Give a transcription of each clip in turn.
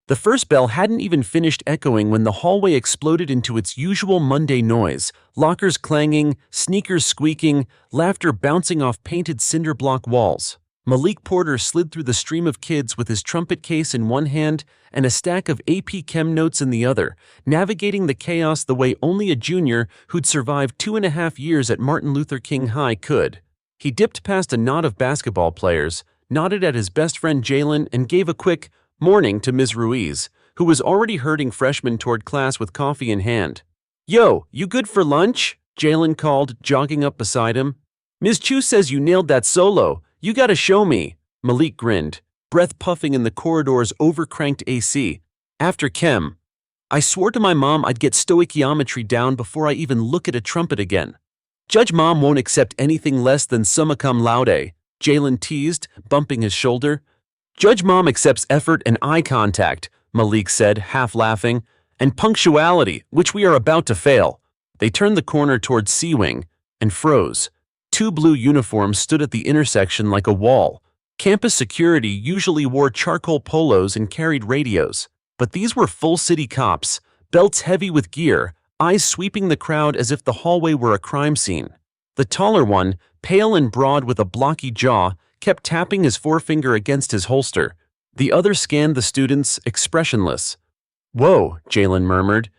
The first bell hadn't even finished echoing when the hallway exploded into its usual Monday noise, lockers clanging, sneakers squeaking, laughter bouncing off painted cinder block walls. Malik Porter slid through the stream of kids with his trumpet case in one hand and a stack of AP Chem notes in the other, navigating the chaos the way only a junior who'd survived 2.5 years at Martin Luther King High could. He dipped past a knot of basketball players, nodded at his best friend Jalen, and gave a quick morning to Ms. Ruiz, who was already herding freshmen toward class with coffee in hand. "Yo, you good for lunch?" Jalen called, jogging up beside him. "Ms. Chu says you nailed that solo. You gotta show me." Malik grinned, breath puffing in the corridor's overcranked AC. "After chem. I swore to my mom I'd get stoichiometry down before I even look at a trumpet again." "Judge Mom won't accept anything less than summa cum laude," Jalen teased, bumping his shoulder. "Judge Mom accepts effort and eye contact," Malik said, half laughing, "and punctuality, which we are about to fail." They turned the corner towards C-Wing and froze. Two blue uniforms stood at the intersection like a wall. Campus security usually wore charcoal polos and carried radios, but these were full city cops, belts heavy with gear, eyes sweeping the crowd as if the hallway were a crime scene. The taller one, pale and broad with a blocky jaw, kept tapping his forefinger against his holster. The other scanned the students, expressionless. "Whoa," Jalen murmured.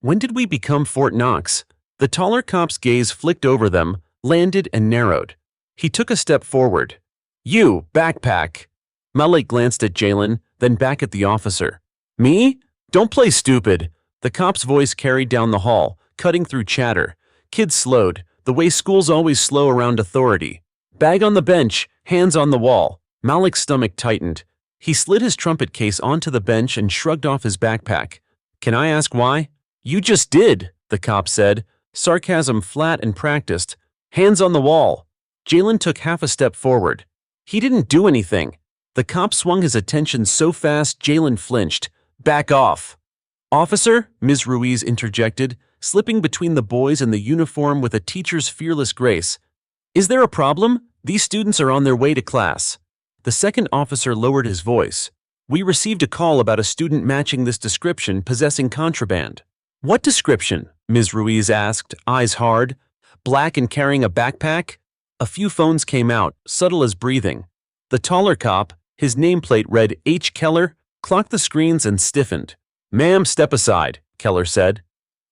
"When did we become Fort Knox?" The taller cop's gaze flicked over them, landed and narrowed. He took a step forward. "You, backpack." Malik glanced at Jalen, then back at the officer. "Me? Don't play stupid." The cop's voice carried down the hall, cutting through chatter. Kids slowed, the way schools always slow around authority. "Bag on the bench, hands on the wall." Malik's stomach tightened. He slid his trumpet case onto the bench and shrugged off his backpack. "Can I ask why?" "You just did," the cop said, sarcasm flat and practiced. "Hands on the wall." Jalen took half a step forward. "He didn't do anything." The cop swung his attention so fast Jalen flinched. "Back off." "Officer," Ms. Ruiz interjected, slipping between the boys and the uniform with a teacher's fearless grace. "Is there a problem? These students are on their way to class." The second officer lowered his voice. "We received a call about a student matching this description possessing contraband." "What description?" Ms. Ruiz asked, eyes hard. "Black and carrying a backpack?" A few phones came out, subtle as breathing. The taller cop, his nameplate read H. Keller, clocked the screens and stiffened. "Ma'am, step aside," Keller said.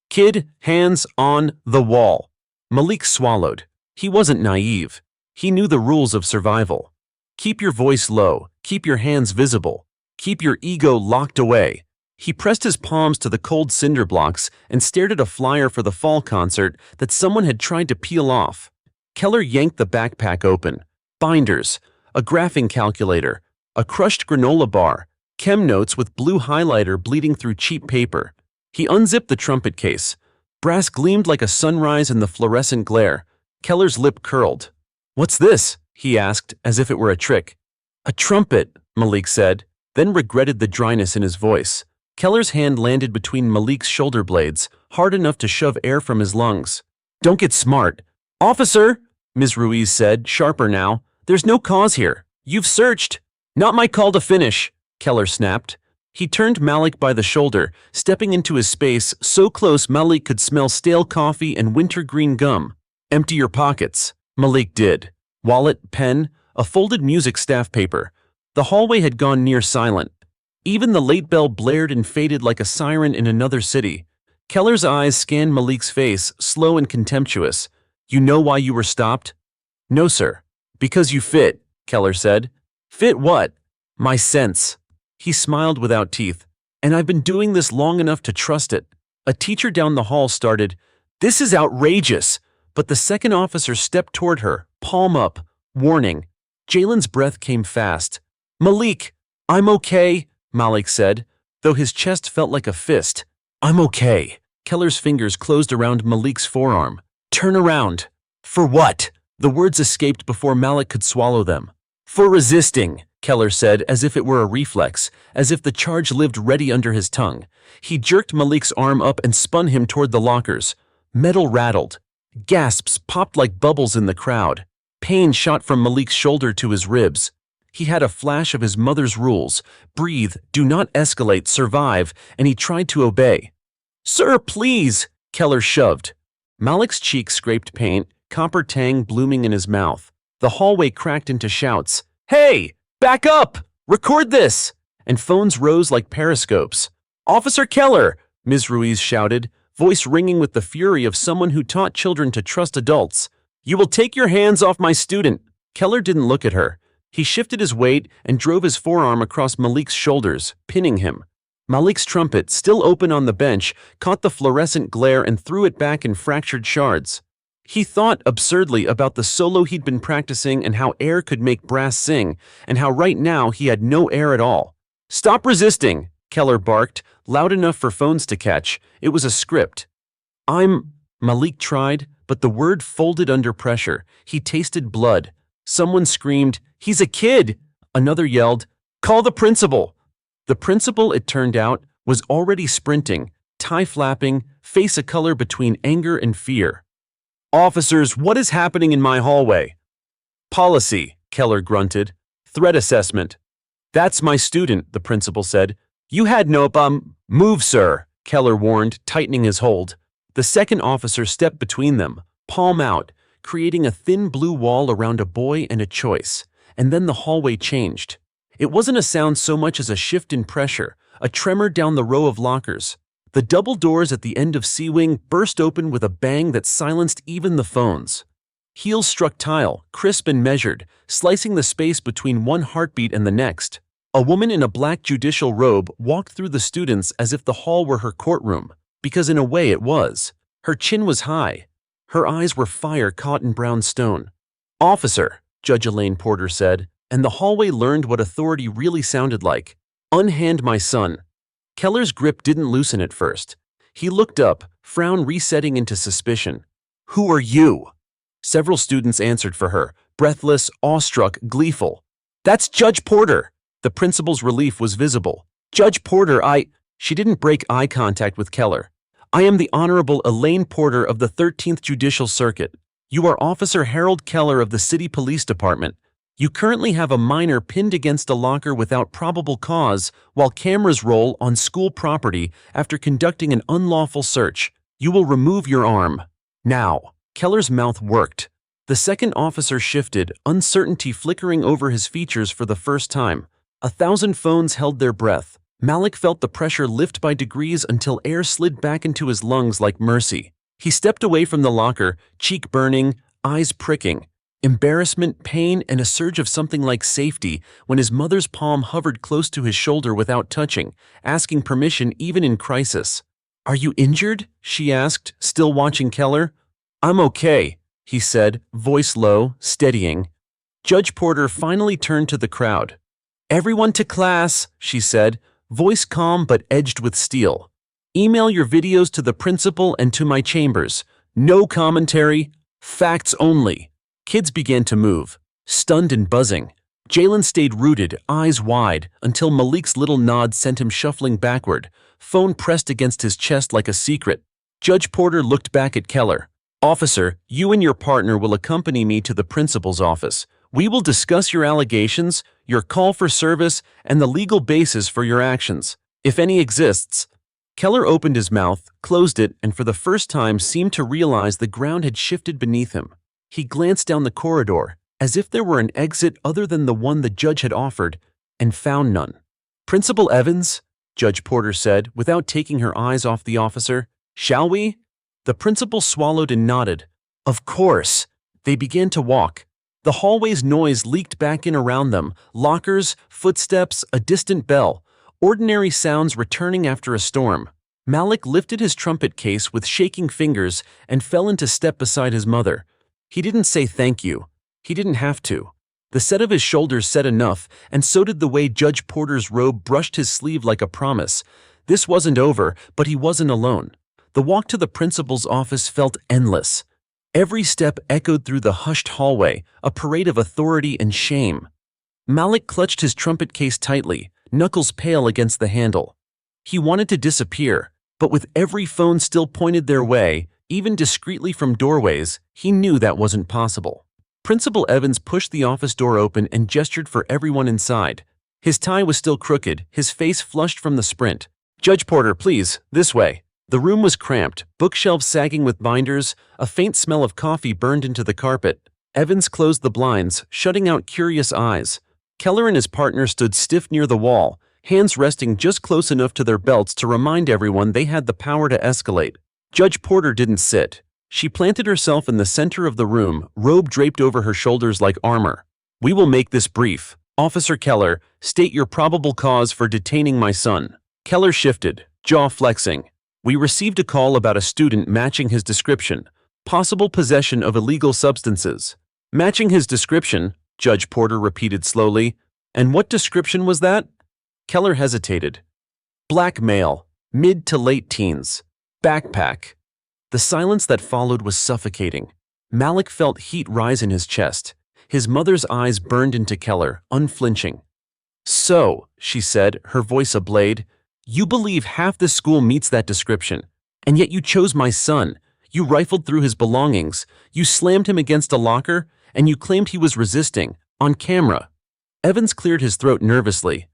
"Kid, hands on the wall." Malik swallowed. He wasn't naive. He knew the rules of survival. Keep your voice low, keep your hands visible, keep your ego locked away. He pressed his palms to the cold cinder blocks and stared at a flyer for the fall concert that someone had tried to peel off. Keller yanked the backpack open. Binders, a graphing calculator, a crushed granola bar, chem notes with blue highlighter bleeding through cheap paper. He unzipped the trumpet case. Brass gleamed like a sunrise in the fluorescent glare. Keller's lip curled. "What's this?" he asked, as if it were a trick. "A trumpet," Malik said, then regretted the dryness in his voice. Keller's hand landed between Malik's shoulder blades, hard enough to shove air from his lungs. "Don't get smart." "Officer," Ms. Ruiz said, sharper now, "there's no cause here. You've searched." "Not my call to finish," Keller snapped. He turned Malik by the shoulder, stepping into his space so close Malik could smell stale coffee and wintergreen gum. "Empty your pockets." Malik did. Wallet, pen, a folded music staff paper. The hallway had gone near silent. Even the late bell blared and faded like a siren in another city. Keller's eyes scanned Malik's face, slow and contemptuous. "You know why you were stopped?" "No, sir." "Because you fit," Keller said. "Fit what?" "My sense." He smiled without teeth. "And I've been doing this long enough to trust it." A teacher down the hall started, "This is outrageous!" But the second officer stepped toward her, palm up, warning. Jalen's breath came fast. "Malik, I'm okay," Malik said, though his chest felt like a fist. "I'm okay." Keller's fingers closed around Malik's forearm. "Turn around." "For what?" The words escaped before Malik could swallow them. "For resisting," Keller said, as if it were a reflex, as if the charge lived ready under his tongue. He jerked Malik's arm up and spun him toward the lockers. Metal rattled. Gasps popped like bubbles in the crowd. Pain shot from Malik's shoulder to his ribs. He had a flash of his mother's rules: breathe, do not escalate, survive, and he tried to obey. "Sir, please!" Keller shoved. Malik's cheek scraped paint, copper tang blooming in his mouth. The hallway cracked into shouts. "Hey! Back up! Record this!" And phones rose like periscopes. "Officer Keller!" Ms. Ruiz shouted, voice ringing with the fury of someone who taught children to trust adults. "You will take your hands off my student!" Keller didn't look at her. He shifted his weight and drove his forearm across Malik's shoulders, pinning him. Malik's trumpet, still open on the bench, caught the fluorescent glare and threw it back in fractured shards. He thought absurdly about the solo he'd been practicing and how air could make brass sing, and how right now he had no air at all. "Stop resisting!" Keller barked, loud enough for phones to catch. It was a script. Malik tried, but the word folded under pressure. He tasted blood. Someone screamed, "He's a kid!" Another yelled, "Call the principal!" The principal, it turned out, was already sprinting, tie flapping, face a color between anger and fear. "Officers, what is happening in my hallway?" "Policy," Keller grunted. "Threat assessment." "That's my student," the principal said. "You had no move, sir," Keller warned, tightening his hold. The second officer stepped between them, palm out, creating a thin blue wall around a boy and a choice. And then the hallway changed. It wasn't a sound so much as a shift in pressure, a tremor down the row of lockers. The double doors at the end of C-Wing burst open with a bang that silenced even the phones. Heels struck tile, crisp and measured, slicing the space between one heartbeat and the next. A woman in a black judicial robe walked through the students as if the hall were her courtroom, because in a way it was. Her chin was high. Her eyes were fire caught in brown stone. "Officer," Judge Elaine Porter said, and the hallway learned what authority really sounded like. "Unhand my son." Keller's grip didn't loosen at first. He looked up, frown resetting into suspicion. "Who are you?" Several students answered for her, breathless, awestruck, gleeful. "That's Judge Porter." The principal's relief was visible. "Judge Porter, She didn't break eye contact with Keller. "I am the Honorable Elaine Porter of the 13th Judicial Circuit. You are Officer Harold Keller of the City Police Department. You currently have a minor pinned against a locker without probable cause while cameras roll on school property after conducting an unlawful search. You will remove your arm. Now." Keller's mouth worked. The second officer shifted, uncertainty flickering over his features for the first time. 1,000 phones held their breath. Malik felt the pressure lift by degrees until air slid back into his lungs like mercy. He stepped away from the locker, cheek burning, eyes pricking. Embarrassment, pain, and a surge of something like safety when his mother's palm hovered close to his shoulder without touching, asking permission even in crisis. "Are you injured?" she asked, still watching Keller. "I'm okay," he said, voice low, steadying. Judge Porter finally turned to the crowd. "Everyone to class," she said, voice calm but edged with steel. "Email your videos to the principal and to my chambers. No commentary, facts only." Kids began to move, stunned and buzzing. Jalen stayed rooted, eyes wide, until Malik's little nod sent him shuffling backward, phone pressed against his chest like a secret. Judge Porter looked back at Keller. "Officer, you and your partner will accompany me to the principal's office. We will discuss your allegations, your call for service, and the legal basis for your actions, if any exists." Keller opened his mouth, closed it, and for the first time seemed to realize the ground had shifted beneath him. He glanced down the corridor, as if there were an exit other than the one the judge had offered, and found none. "Principal Evans," Judge Porter said, without taking her eyes off the officer, "shall we?" The principal swallowed and nodded. "Of course." They began to walk. The hallway's noise leaked back in around them, lockers, footsteps, a distant bell, ordinary sounds returning after a storm. Malik lifted his trumpet case with shaking fingers and fell into step beside his mother. He didn't say thank you. He didn't have to. The set of his shoulders said enough, and so did the way Judge Porter's robe brushed his sleeve like a promise. This wasn't over, but he wasn't alone. The walk to the principal's office felt endless. Every step echoed through the hushed hallway, a parade of authority and shame. Malik clutched his trumpet case tightly, knuckles pale against the handle. He wanted to disappear, but with every phone still pointed their way, even discreetly from doorways, he knew that wasn't possible. Principal Evans pushed the office door open and gestured for everyone inside. His tie was still crooked, his face flushed from the sprint. "Judge Porter, please, this way." The room was cramped, bookshelves sagging with binders, a faint smell of coffee burned into the carpet. Evans closed the blinds, shutting out curious eyes. Keller and his partner stood stiff near the wall, hands resting just close enough to their belts to remind everyone they had the power to escalate. Judge Porter didn't sit. She planted herself in the center of the room, robe draped over her shoulders like armor. "We will make this brief. Officer Keller, state your probable cause for detaining my son." Keller shifted, jaw flexing. "We received a call about a student matching his description. Possible possession of illegal substances." "Matching his description," Judge Porter repeated slowly. "And what description was that?" Keller hesitated. "Black male, mid to late teens. Backpack." The silence that followed was suffocating. Malik felt heat rise in his chest. His mother's eyes burned into Keller, unflinching. "So," she said, her voice ablaze, "you believe half this school meets that description, and yet you chose my son. You rifled through his belongings, you slammed him against a locker, and you claimed he was resisting, on camera." Evans cleared his throat nervously.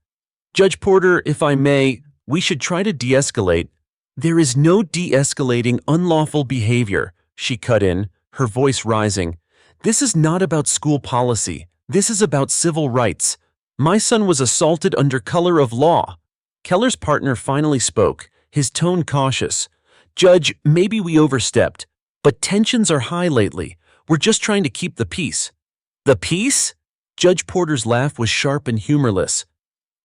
"Judge Porter, if I may, we should try to de-escalate." "There is no de-escalating unlawful behavior," she cut in, her voice rising. "This is not about school policy. This is about civil rights. My son was assaulted under color of law." Keller's partner finally spoke, his tone cautious. "Judge, maybe we overstepped, but tensions are high lately. We're just trying to keep the peace." "The peace?" Judge Porter's laugh was sharp and humorless.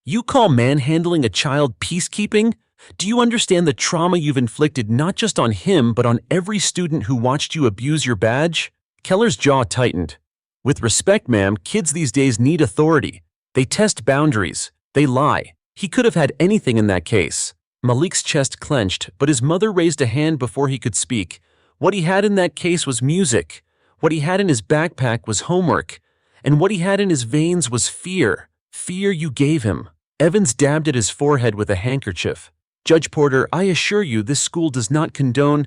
"You call manhandling a child peacekeeping? Do you understand the trauma you've inflicted not just on him but on every student who watched you abuse your badge?" Keller's jaw tightened. "With respect, ma'am, kids these days need authority. They test boundaries. They lie. He could have had anything in that case." Malik's chest clenched, but his mother raised a hand before he could speak. "What he had in that case was music. What he had in his backpack was homework. And what he had in his veins was fear. Fear you gave him." Evans dabbed at his forehead with a handkerchief. "Judge Porter, I assure you this school does not condone—"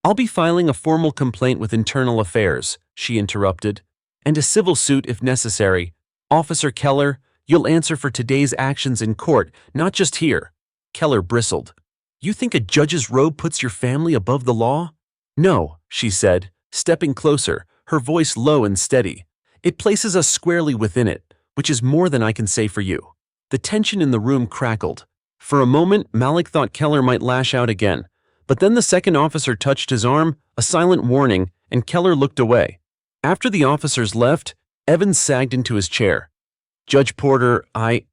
"I'll be filing a formal complaint with Internal Affairs," she interrupted, "and a civil suit if necessary. Officer Keller, you'll answer for today's actions in court, not just here." Keller bristled. "You think a judge's robe puts your family above the law?" "No," she said, stepping closer, her voice low and steady. "It places us squarely within it, which is more than I can say for you." The tension in the room crackled. For a moment, Malik thought Keller might lash out again, but then the second officer touched his arm, a silent warning, and Keller looked away. After the officers left, Evans sagged into his chair. "Judge Porter, I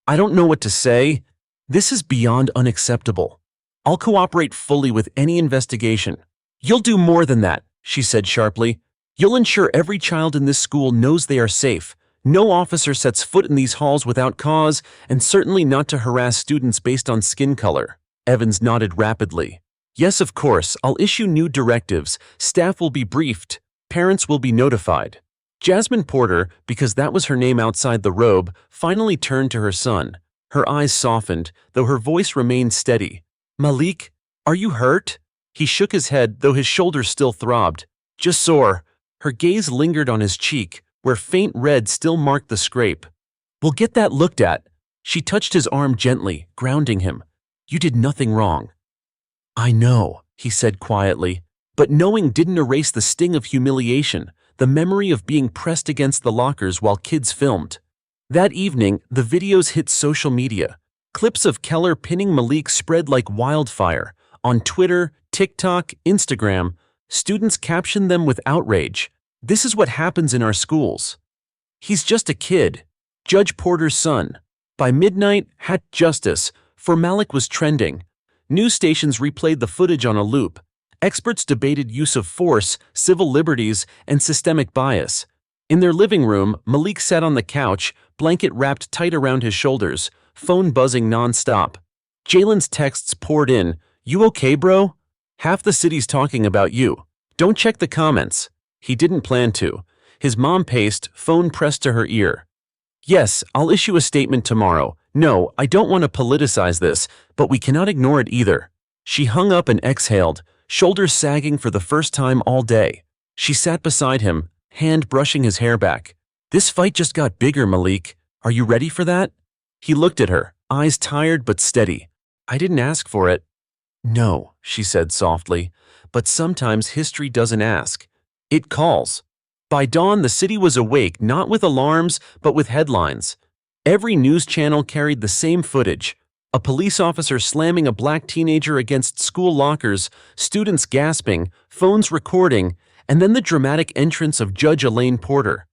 don't know what to say. This is beyond unacceptable. I'll cooperate fully with any investigation." "You'll do more than that," she said sharply. "You'll ensure every child in this school knows they are safe. No officer sets foot in these halls without cause, and certainly not to harass students based on skin color." Evans nodded rapidly. "Yes, of course, I'll issue new directives. Staff will be briefed. Parents will be notified." Jasmine Porter, because that was her name outside the robe, finally turned to her son. Her eyes softened, though her voice remained steady. "Malik, are you hurt?" He shook his head, though his shoulders still throbbed. "Just sore." Her gaze lingered on his cheek, where faint red still marked the scrape. "We'll get that looked at." She touched his arm gently, grounding him. "You did nothing wrong." "I know," he said quietly, but knowing didn't erase the sting of humiliation, the memory of being pressed against the lockers while kids filmed. That evening, the videos hit social media. Clips of Keller pinning Malik spread like wildfire. On Twitter, TikTok, Instagram, students captioned them with outrage. "This is what happens in our schools. He's just a kid. Judge Porter's son." By midnight, #justice for Malik was trending. News stations replayed the footage on a loop. Experts debated use of force, civil liberties, and systemic bias. In their living room, Malik sat on the couch, blanket wrapped tight around his shoulders, phone buzzing non-stop. Jalen's texts poured in. "You okay, bro? Half the city's talking about you. Don't check the comments." He didn't plan to. His mom paced, phone pressed to her ear. "Yes, I'll issue a statement tomorrow. No, I don't want to politicize this, but we cannot ignore it either." She hung up and exhaled, shoulders sagging for the first time all day. She sat beside him, hand brushing his hair back. This fight just got bigger, Malik. Are you ready for that? He looked at her, eyes tired but steady. I didn't ask for it. No, she said softly, but sometimes history doesn't ask. It calls. By dawn, the city was awake, not with alarms, but with headlines. Every news channel carried the same footage. A police officer slamming a black teenager against school lockers, students gasping, phones recording, and then the dramatic entrance of Judge Elaine Porter.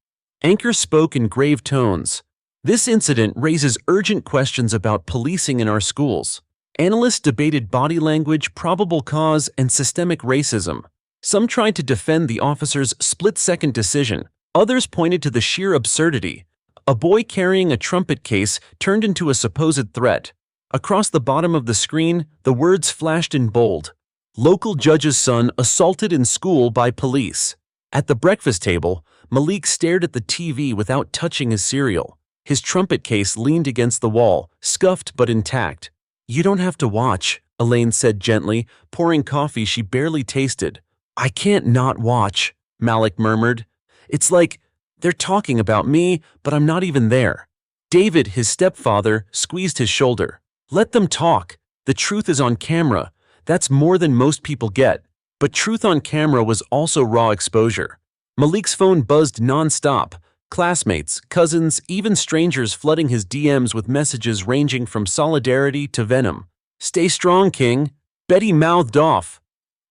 Anchors spoke in grave tones. This incident raises urgent questions about policing in our schools. Analysts debated body language, probable cause, and systemic racism. Some tried to defend the officer's split-second decision. Others pointed to the sheer absurdity. A boy carrying a trumpet case turned into a supposed threat. Across the bottom of the screen, the words flashed in bold. Local judge's son assaulted in school by police. At the breakfast table, Malik stared at the TV without touching his cereal. His trumpet case leaned against the wall, scuffed but intact. You don't have to watch, Elaine said gently, pouring coffee she barely tasted. I can't not watch, Malik murmured. It's like they're talking about me, but I'm not even there. David, his stepfather, squeezed his shoulder. Let them talk. The truth is on camera. That's more than most people get. But truth on camera was also raw exposure. Malik's phone buzzed nonstop. Classmates, cousins, even strangers flooding his DMs with messages ranging from solidarity to venom. Stay strong, King. Betty mouthed off.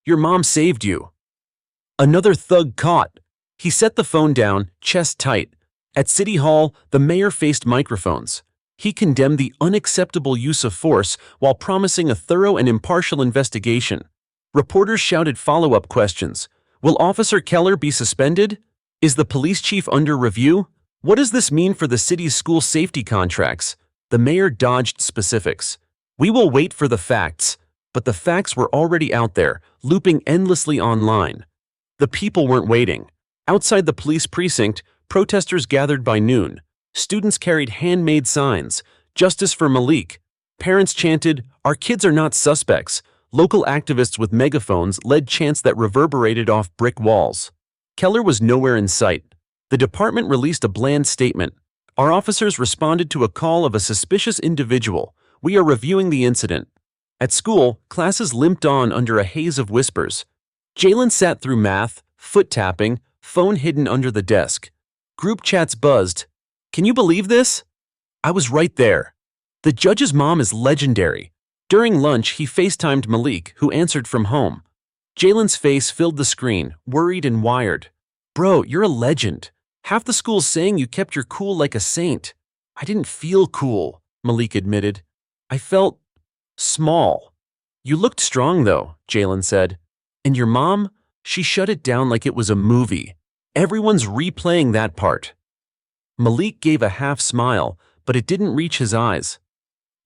Your mom saved you. Another thug caught. He set the phone down, chest tight. At City Hall, the mayor faced microphones. He condemned the unacceptable use of force while promising a thorough and impartial investigation. Reporters shouted follow-up questions. Will Officer Keller be suspended? Is the police chief under review? What does this mean for the city's school safety contracts? The mayor dodged specifics. We will wait for the facts. But the facts were already out there, looping endlessly online. The people weren't waiting. Outside the police precinct, protesters gathered by noon. Students carried handmade signs, "Justice for Malik." Parents chanted, "Our kids are not suspects." Local activists with megaphones led chants that reverberated off brick walls. Keller was nowhere in sight. The department released a bland statement. Our officers responded to a call of a suspicious individual. We are reviewing the incident. At school, classes limped on under a haze of whispers. Jalen sat through math, foot tapping, phone hidden under the desk. Group chats buzzed. Can you believe this? I was right there. The judge's mom is legendary. During lunch, he FaceTimed Malik, who answered from home. Jalen's face filled the screen, worried and wired. Bro, you're a legend. Half the school's saying you kept your cool like a saint. I didn't feel cool, Malik admitted. I felt small. You looked strong, though, Jalen said. And your mom? She shut it down like it was a movie. Everyone's replaying that part. Malik gave a half smile, but it didn't reach his eyes.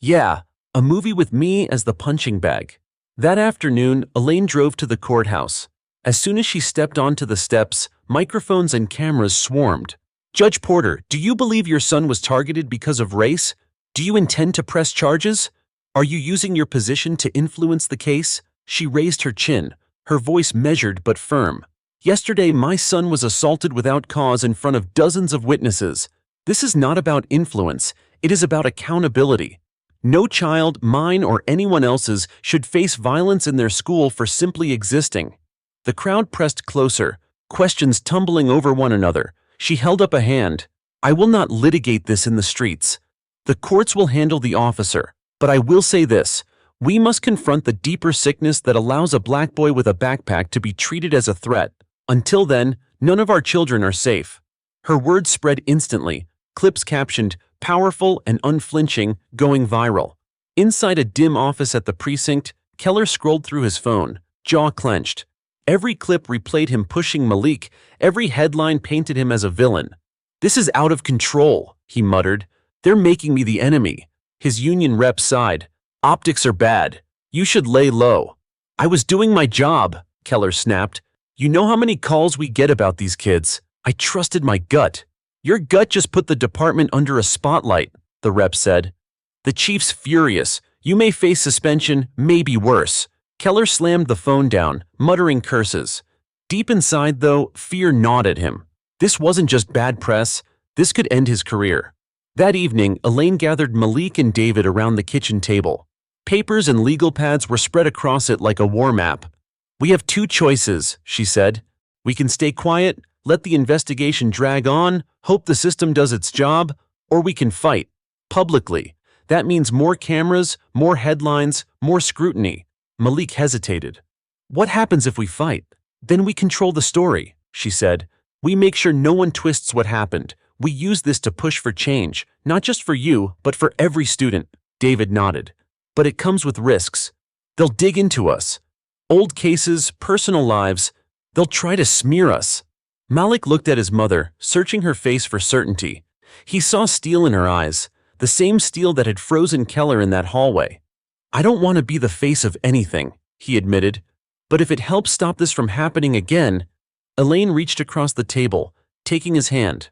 Yeah, a movie with me as the punching bag. That afternoon, Elaine drove to the courthouse. As soon as she stepped onto the steps, microphones and cameras swarmed. Judge Porter, do you believe your son was targeted because of race? Do you intend to press charges? Are you using your position to influence the case? She raised her chin, her voice measured but firm. Yesterday, my son was assaulted without cause in front of dozens of witnesses. This is not about influence. It is about accountability. No child, mine or anyone else's, should face violence in their school for simply existing. The crowd pressed closer, questions tumbling over one another. She held up a hand. I will not litigate this in the streets. The courts will handle the officer. But I will say this. We must confront the deeper sickness that allows a black boy with a backpack to be treated as a threat. Until then, none of our children are safe. Her words spread instantly, clips captioned, powerful and unflinching, going viral. Inside a dim office at the precinct, Keller scrolled through his phone, jaw clenched. Every clip replayed him pushing Malik, every headline painted him as a villain. This is out of control, he muttered. They're making me the enemy. His union rep sighed. Optics are bad. You should lay low. I was doing my job, Keller snapped. You know how many calls we get about these kids. I trusted my gut. Your gut just put the department under a spotlight, the rep said. The chief's furious. You may face suspension, maybe worse. Keller slammed the phone down, muttering curses. Deep inside, though, fear gnawed at him. This wasn't just bad press, this could end his career. That evening, Elaine gathered Malik and David around the kitchen table. Papers and legal pads were spread across it like a war map. "We have two choices," she said. "We can stay quiet, let the investigation drag on, hope the system does its job, or we can fight. Publicly. That means more cameras, more headlines, more scrutiny." Malik hesitated. "What happens if we fight?" "Then we control the story," she said. "We make sure no one twists what happened. We use this to push for change, not just for you, but for every student." David nodded. "But it comes with risks. They'll dig into us. Old cases, personal lives. They'll try to smear us." Malik looked at his mother, searching her face for certainty. He saw steel in her eyes, the same steel that had frozen Keller in that hallway. "I don't want to be the face of anything," he admitted. "But if it helps stop this from happening again..." Elaine reached across the table, taking his hand.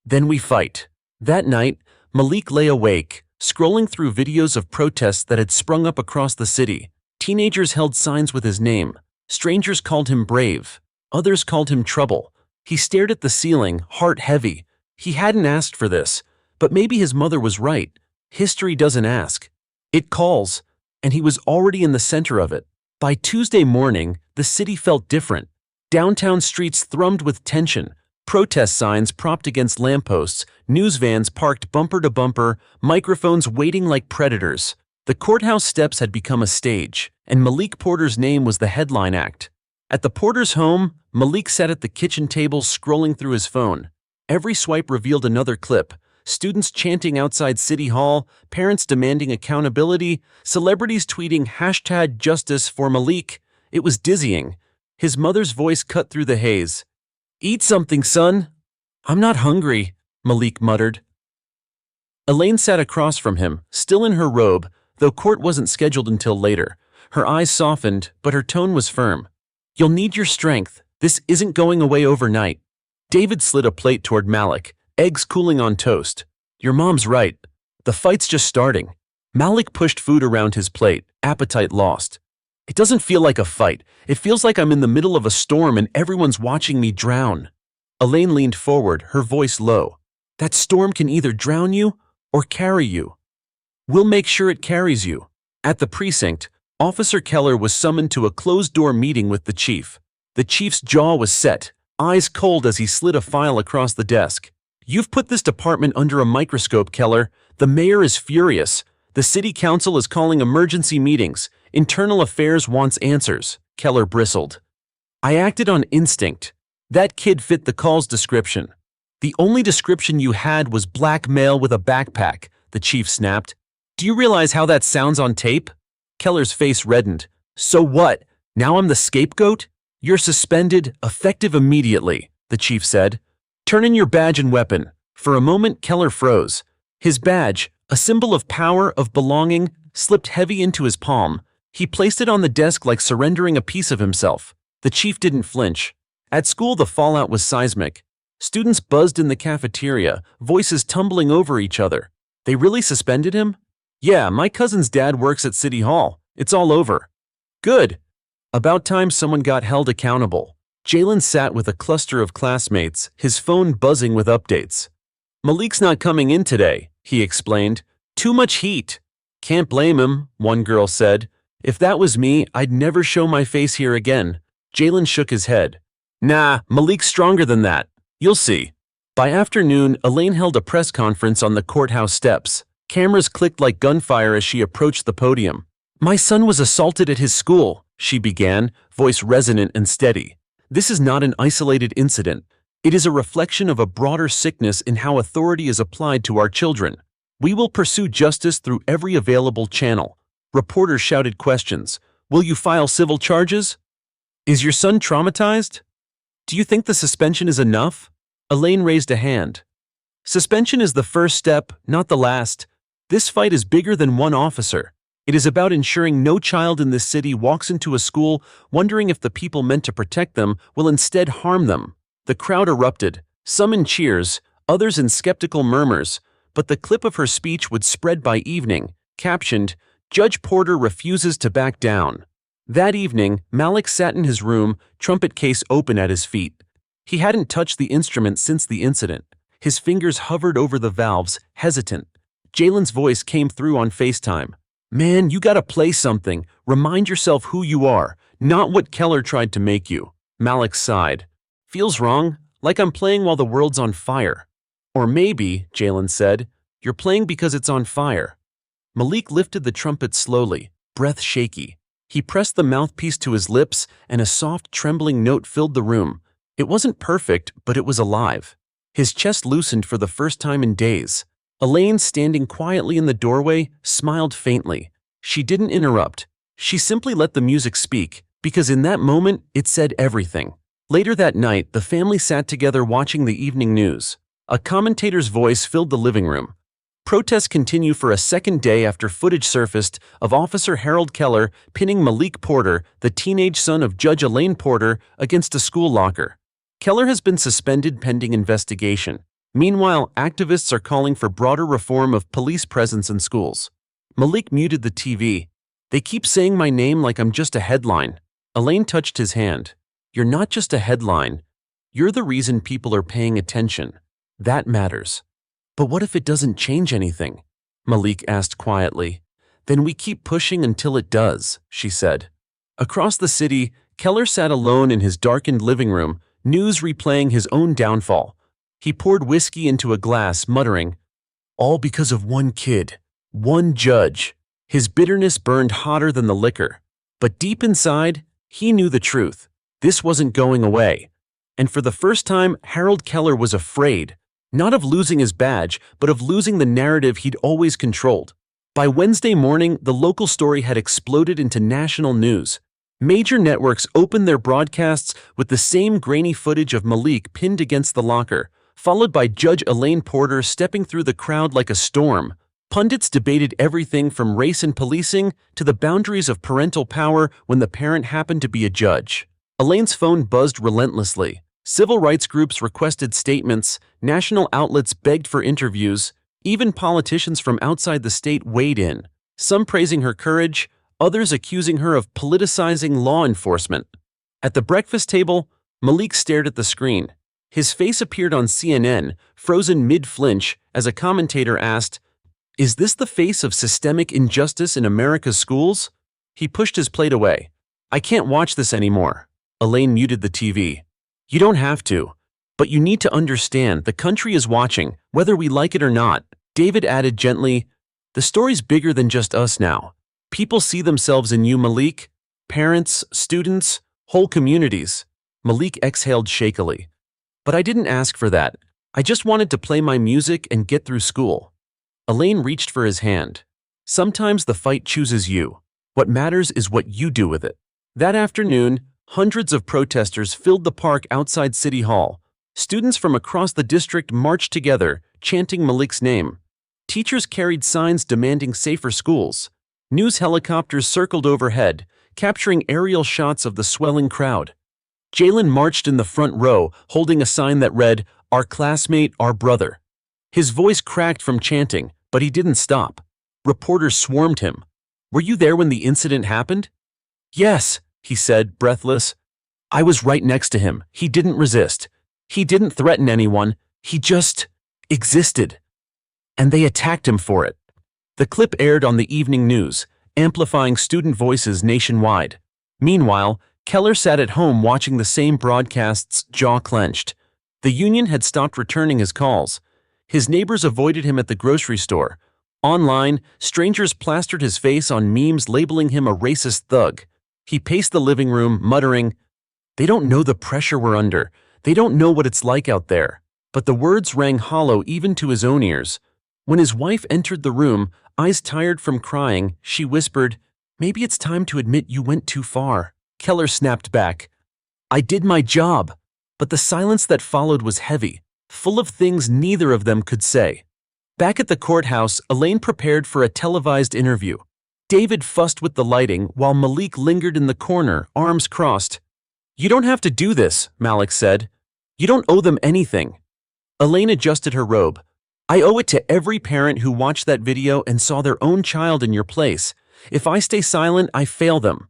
"Then we fight." That night, Malik lay awake, scrolling through videos of protests that had sprung up across the city. Teenagers held signs with his name. Strangers called him brave. Others called him trouble. He stared at the ceiling, heart heavy. He hadn't asked for this, but maybe his mother was right. History doesn't ask. It calls, and he was already in the center of it. By Tuesday morning, the city felt different. Downtown streets thrummed with tension. Protest signs propped against lampposts, news vans parked bumper to bumper, microphones waiting like predators. The courthouse steps had become a stage, and Malik Porter's name was the headline act. At the Porter's home, Malik sat at the kitchen table scrolling through his phone. Every swipe revealed another clip. Students chanting outside City Hall, parents demanding accountability, celebrities tweeting #justice for Malik. It was dizzying. His mother's voice cut through the haze. "Eat something, son." "I'm not hungry," Malik muttered. Elaine sat across from him, still in her robe, though court wasn't scheduled until later. Her eyes softened, but her tone was firm. "You'll need your strength. This isn't going away overnight." David slid a plate toward Malik, eggs cooling on toast. "Your mom's right. The fight's just starting." Malik pushed food around his plate, appetite lost. "It doesn't feel like a fight. It feels like I'm in the middle of a storm and everyone's watching me drown." Elaine leaned forward, her voice low. "That storm can either drown you or carry you. We'll make sure it carries you." At the precinct, Officer Keller was summoned to a closed-door meeting with the chief. The chief's jaw was set, eyes cold as he slid a file across the desk. "You've put this department under a microscope, Keller. The mayor is furious. The city council is calling emergency meetings. Internal affairs wants answers." Keller bristled. "I acted on instinct. That kid fit the call's description." "The only description you had was black male with a backpack," the chief snapped. "Do you realize how that sounds on tape?" Keller's face reddened. "So what? Now I'm the scapegoat?" "You're suspended, effective immediately," the chief said. "Turn in your badge and weapon." For a moment, Keller froze. His badge, a symbol of power, of belonging, slipped heavy into his palm. He placed it on the desk like surrendering a piece of himself. The chief didn't flinch. At school, the fallout was seismic. Students buzzed in the cafeteria, voices tumbling over each other. "They really suspended him?" "Yeah, my cousin's dad works at City Hall. It's all over." "Good." About time someone got held accountable. Jalen sat with a cluster of classmates, his phone buzzing with updates. "Malik's not coming in today," he explained. "Too much heat." "Can't blame him," one girl said. "If that was me, I'd never show my face here again." Jalen shook his head. "Nah, Malik's stronger than that. You'll see." By afternoon, Elaine held a press conference on the courthouse steps. Cameras clicked like gunfire as she approached the podium. "My son was assaulted at his school," she began, voice resonant and steady. "This is not an isolated incident. It is a reflection of a broader sickness in how authority is applied to our children. We will pursue justice through every available channel." Reporters shouted questions. "Will you file civil charges? Is your son traumatized? Do you think the suspension is enough?" Elaine raised a hand. "Suspension is the first step, not the last. This fight is bigger than one officer. It is about ensuring no child in this city walks into a school wondering if the people meant to protect them will instead harm them." The crowd erupted, some in cheers, others in skeptical murmurs, but the clip of her speech would spread by evening, captioned, "Judge Porter refuses to back down." That evening, Malik sat in his room, trumpet case open at his feet. He hadn't touched the instrument since the incident. His fingers hovered over the valves, hesitant. Jalen's voice came through on FaceTime. "Man, you gotta play something. Remind yourself who you are, not what Keller tried to make you." Malik sighed. "Feels wrong, like I'm playing while the world's on fire." "Or maybe," Jalen said, "you're playing because it's on fire." Malik lifted the trumpet slowly, breath shaky. He pressed the mouthpiece to his lips, and a soft, trembling note filled the room. It wasn't perfect, but it was alive. His chest loosened for the first time in days. Elaine, standing quietly in the doorway, smiled faintly. She didn't interrupt. She simply let the music speak, because in that moment, it said everything. Later that night, the family sat together watching the evening news. A commentator's voice filled the living room. Protests continue for a second day after footage surfaced of Officer Harold Keller pinning Malik Porter, the teenage son of Judge Elaine Porter, against a school locker. Keller has been suspended pending investigation. Meanwhile, activists are calling for broader reform of police presence in schools. Malik muted the TV. "They keep saying my name like I'm just a headline." Elaine touched his hand. "You're not just a headline. You're the reason people are paying attention. That matters." "But what if it doesn't change anything?" Malik asked quietly. "Then we keep pushing until it does," she said. Across the city, Keller sat alone in his darkened living room, news replaying his own downfall. He poured whiskey into a glass, muttering, "All because of one kid, one judge." His bitterness burned hotter than the liquor. But deep inside, he knew the truth. This wasn't going away. And for the first time, Harold Keller was afraid, not of losing his badge, but of losing the narrative he'd always controlled. By Wednesday morning, the local story had exploded into national news. Major networks opened their broadcasts with the same grainy footage of Malik pinned against the locker, followed by Judge Elaine Porter stepping through the crowd like a storm. Pundits debated everything from race and policing to the boundaries of parental power when the parent happened to be a judge. Elaine's phone buzzed relentlessly. Civil rights groups requested statements, national outlets begged for interviews, even politicians from outside the state weighed in, some praising her courage, others accusing her of politicizing law enforcement. At the breakfast table, Malik stared at the screen. His face appeared on CNN, frozen mid-flinch, as a commentator asked, "Is this the face of systemic injustice in America's schools?" He pushed his plate away. "I can't watch this anymore." Elaine muted the TV. "You don't have to. But you need to understand the country is watching, whether we like it or not." David added gently, "The story's bigger than just us now. People see themselves in you, Malik. Parents, students, whole communities." Malik exhaled shakily. "But I didn't ask for that. I just wanted to play my music and get through school." Elaine reached for his hand. "Sometimes the fight chooses you. What matters is what you do with it." That afternoon, hundreds of protesters filled the park outside City Hall. Students from across the district marched together, chanting Malik's name. Teachers carried signs demanding safer schools. News helicopters circled overhead, capturing aerial shots of the swelling crowd. Jalen marched in the front row, holding a sign that read, "Our classmate, our brother." His voice cracked from chanting, but he didn't stop. Reporters swarmed him. "Were you there when the incident happened?" "Yes," he said, breathless. "I was right next to him. He didn't resist. He didn't threaten anyone. He just existed. And they attacked him for it." The clip aired on the evening news, amplifying student voices nationwide. Meanwhile, Keller sat at home watching the same broadcasts, jaw clenched. The union had stopped returning his calls. His neighbors avoided him at the grocery store. Online, strangers plastered his face on memes labeling him a racist thug. He paced the living room, muttering, "They don't know the pressure we're under. They don't know what it's like out there." But the words rang hollow even to his own ears. When his wife entered the room, eyes tired from crying, she whispered, "Maybe it's time to admit you went too far." Keller snapped back, "I did my job." But the silence that followed was heavy, full of things neither of them could say. Back at the courthouse, Elaine prepared for a televised interview. David fussed with the lighting while Malik lingered in the corner, arms crossed. "You don't have to do this," Malik said. "You don't owe them anything." Elaine adjusted her robe. "I owe it to every parent who watched that video and saw their own child in your place. If I stay silent, I fail them."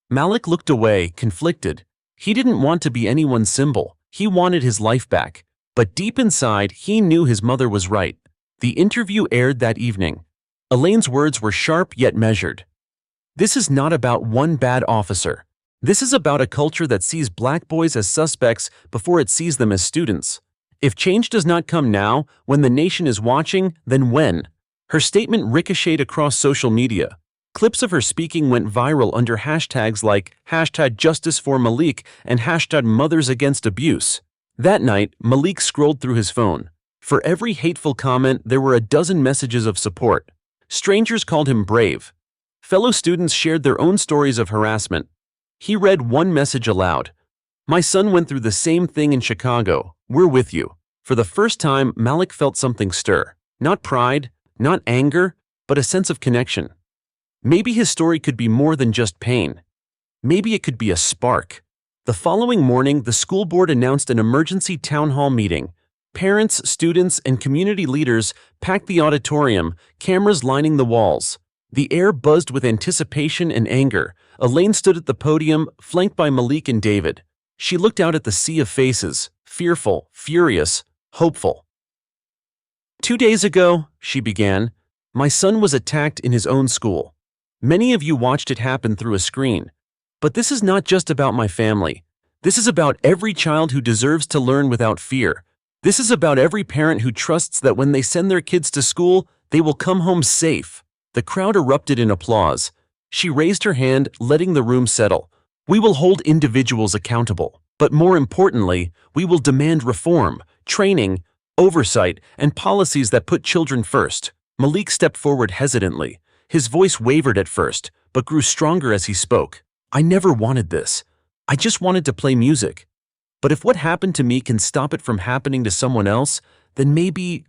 Malik looked away, conflicted. He didn't want to be anyone's symbol. He wanted his life back, but deep inside, he knew his mother was right. The interview aired that evening. Elaine's words were sharp yet measured. This is not about one bad officer. This is about a culture that sees black boys as suspects before it sees them as students. If change does not come now, when the nation is watching, then when? Her statement ricocheted across social media. Clips of her speaking went viral under hashtags like #JusticeForMalik and #MothersAgainstAbuse. That night, Malik scrolled through his phone. For every hateful comment, there were a dozen messages of support. Strangers called him brave. Fellow students shared their own stories of harassment. He read one message aloud. "My son went through the same thing in Chicago. We're with you." For the first time, Malik felt something stir. Not pride, not anger, but a sense of connection. Maybe his story could be more than just pain. Maybe it could be a spark. The following morning, the school board announced an emergency town hall meeting. Parents, students, and community leaders packed the auditorium, cameras lining the walls. The air buzzed with anticipation and anger. Elaine stood at the podium, flanked by Malik and David. She looked out at the sea of faces, fearful, furious, hopeful. 2 days ago, she began, my son was attacked in his own school. Many of you watched it happen through a screen. But this is not just about my family. This is about every child who deserves to learn without fear. This is about every parent who trusts that when they send their kids to school, they will come home safe. The crowd erupted in applause. She raised her hand, letting the room settle. We will hold individuals accountable, but more importantly, we will demand reform, training, oversight, and policies that put children first. Malik stepped forward hesitantly. His voice wavered at first, but grew stronger as he spoke. I never wanted this. I just wanted to play music. But if what happened to me can stop it from happening to someone else, then maybe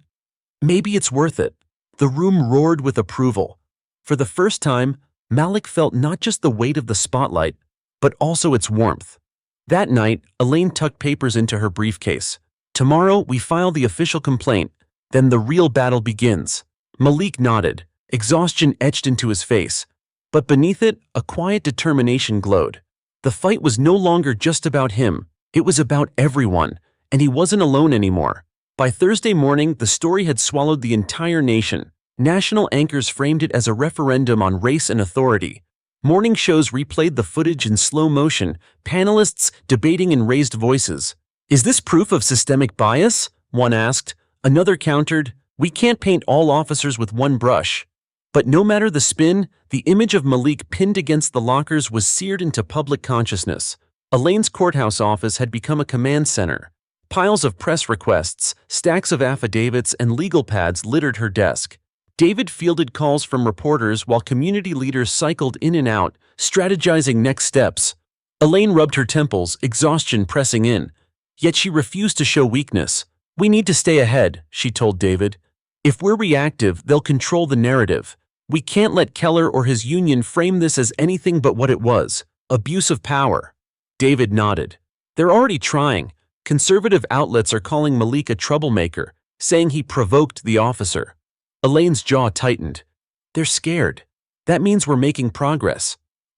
it's worth it. The room roared with approval. For the first time, Malik felt not just the weight of the spotlight, but also its warmth. That night, Elaine tucked papers into her briefcase. Tomorrow, we file the official complaint. Then the real battle begins. Malik nodded, exhaustion etched into his face. But beneath it, a quiet determination glowed. The fight was no longer just about him. It was about everyone, and he wasn't alone anymore. By Thursday morning, the story had swallowed the entire nation. National anchors framed it as a referendum on race and authority. Morning shows replayed the footage in slow motion, panelists debating in raised voices. Is this proof of systemic bias? One asked. Another countered, we can't paint all officers with one brush. But no matter the spin, the image of Malik pinned against the lockers was seared into public consciousness. Elaine's courthouse office had become a command center. Piles of press requests, stacks of affidavits, and legal pads littered her desk. David fielded calls from reporters while community leaders cycled in and out, strategizing next steps. Elaine rubbed her temples, exhaustion pressing in. Yet she refused to show weakness. We need to stay ahead, she told David. If we're reactive, they'll control the narrative. We can't let Keller or his union frame this as anything but what it was, abuse of power. David nodded. They're already trying. Conservative outlets are calling Malik a troublemaker, saying he provoked the officer. Elaine's jaw tightened. They're scared. That means we're making progress.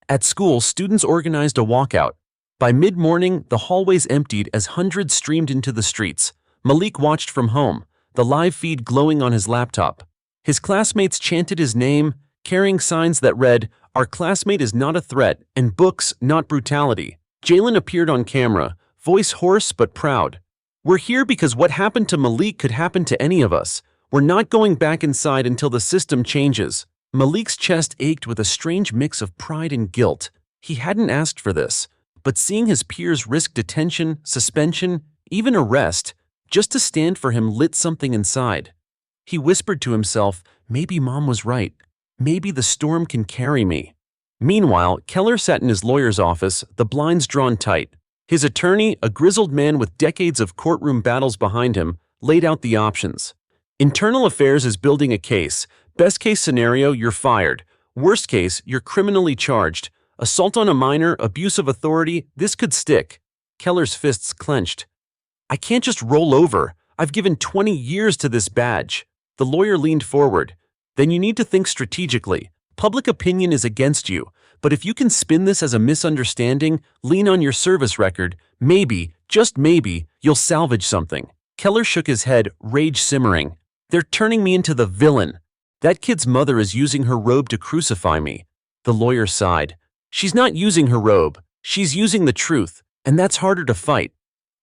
At school, students organized a walkout. By mid-morning, the hallways emptied as hundreds streamed into the streets. Malik watched from home, the live feed glowing on his laptop. His classmates chanted his name, carrying signs that read, "Our classmate is not a threat, and books, not brutality." Jalen appeared on camera, voice hoarse but proud. We're here because what happened to Malik could happen to any of us. We're not going back inside until the system changes. Malik's chest ached with a strange mix of pride and guilt. He hadn't asked for this, but seeing his peers risk detention, suspension, even arrest, just to stand for him lit something inside. He whispered to himself, maybe Mom was right. Maybe the storm can carry me. Meanwhile, Keller sat in his lawyer's office, the blinds drawn tight. His attorney, a grizzled man with decades of courtroom battles behind him, laid out the options. Internal Affairs is building a case. Best case scenario, you're fired. Worst case, you're criminally charged. Assault on a minor, abuse of authority, this could stick. Keller's fists clenched. I can't just roll over. I've given 20 years to this badge. The lawyer leaned forward. Then you need to think strategically. Public opinion is against you, but if you can spin this as a misunderstanding, lean on your service record, maybe, Just maybe, you'll salvage something. Keller shook his head, rage simmering. They're turning me into the villain. That kid's mother is using her robe to crucify me. The lawyer sighed. She's not using her robe. She's using the truth, and that's harder to fight.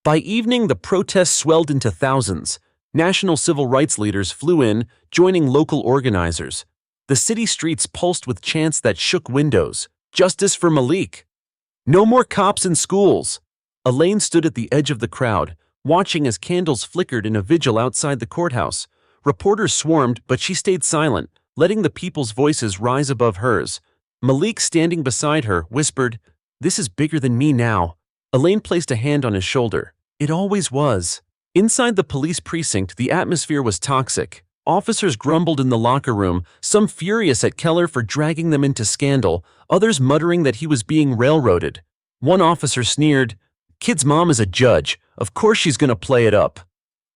By evening, the protests swelled into thousands. National civil rights leaders flew in, joining local organizers. The city streets pulsed with chants that shook windows. Justice for Malik. No more cops in schools. Elaine stood at the edge of the crowd, watching as candles flickered in a vigil outside the courthouse. Reporters swarmed, but she stayed silent, letting the people's voices rise above hers. Malik, standing beside her, whispered, "This is bigger than me now." Elaine placed a hand on his shoulder. It always was. Inside the police precinct, the atmosphere was toxic. Officers grumbled in the locker room, some furious at Keller for dragging them into scandal, others muttering that he was being railroaded. One officer sneered, "Kid's mom is a judge. Of course she's gonna play it up."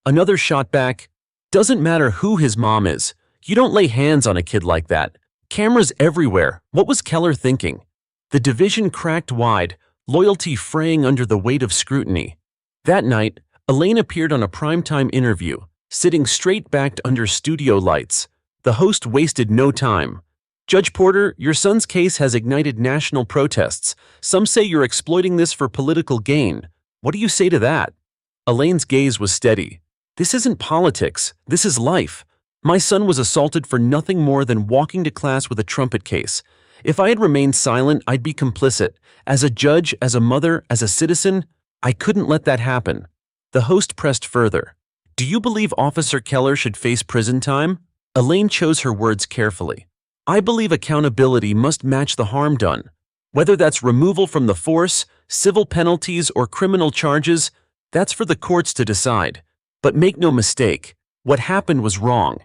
Another shot back, "Doesn't matter who his mom is. You don't lay hands on a kid like that." Cameras everywhere. What was Keller thinking? The division cracked wide, loyalty fraying under the weight of scrutiny. That night, Elaine appeared on a primetime interview, sitting straight-backed under studio lights. The host wasted no time. "Judge Porter, your son's case has ignited national protests. Some say you're exploiting this for political gain. What do you say to that?" Elaine's gaze was steady. "This isn't politics. This is life. My son was assaulted for nothing more than walking to class with a trumpet case. If I had remained silent, I'd be complicit. As a judge, as a mother, as a citizen, I couldn't let that happen." The host pressed further. "Do you believe Officer Keller should face prison time?" Elaine chose her words carefully. "I believe accountability must match the harm done. Whether that's removal from the force, civil penalties, or criminal charges, that's for the courts to decide. But make no mistake, what happened was wrong.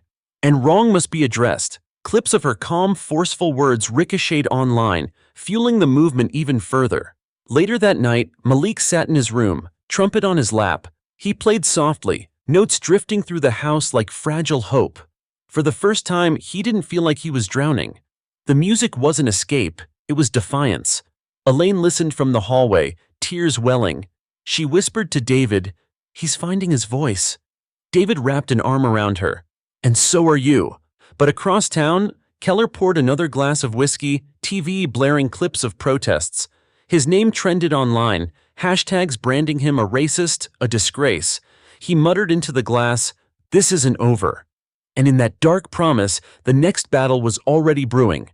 And wrong must be addressed." Clips of her calm, forceful words ricocheted online, fueling the movement even further. Later that night, Malik sat in his room, trumpet on his lap. He played softly, notes drifting through the house like fragile hope. For the first time, he didn't feel like he was drowning. The music wasn't escape, it was defiance. Elaine listened from the hallway, tears welling. She whispered to David, "He's finding his voice." David wrapped an arm around her. "And so are you." But across town, Keller poured another glass of whiskey, TV blaring clips of protests. His name trended online, hashtags branding him a racist, a disgrace. He muttered into the glass, "This isn't over." And in that dark promise, the next battle was already brewing.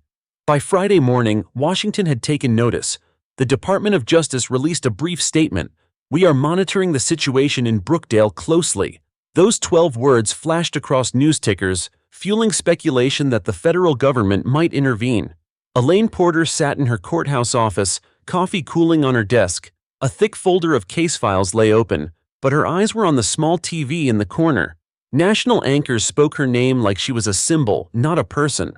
By Friday morning, Washington had taken notice. The Department of Justice released a brief statement. "We are monitoring the situation in Brookdale closely." Those 12 words flashed across news tickers, fueling speculation that the federal government might intervene. Elaine Porter sat in her courthouse office, coffee cooling on her desk. A thick folder of case files lay open, but her eyes were on the small TV in the corner. National anchors spoke her name like she was a symbol, not a person.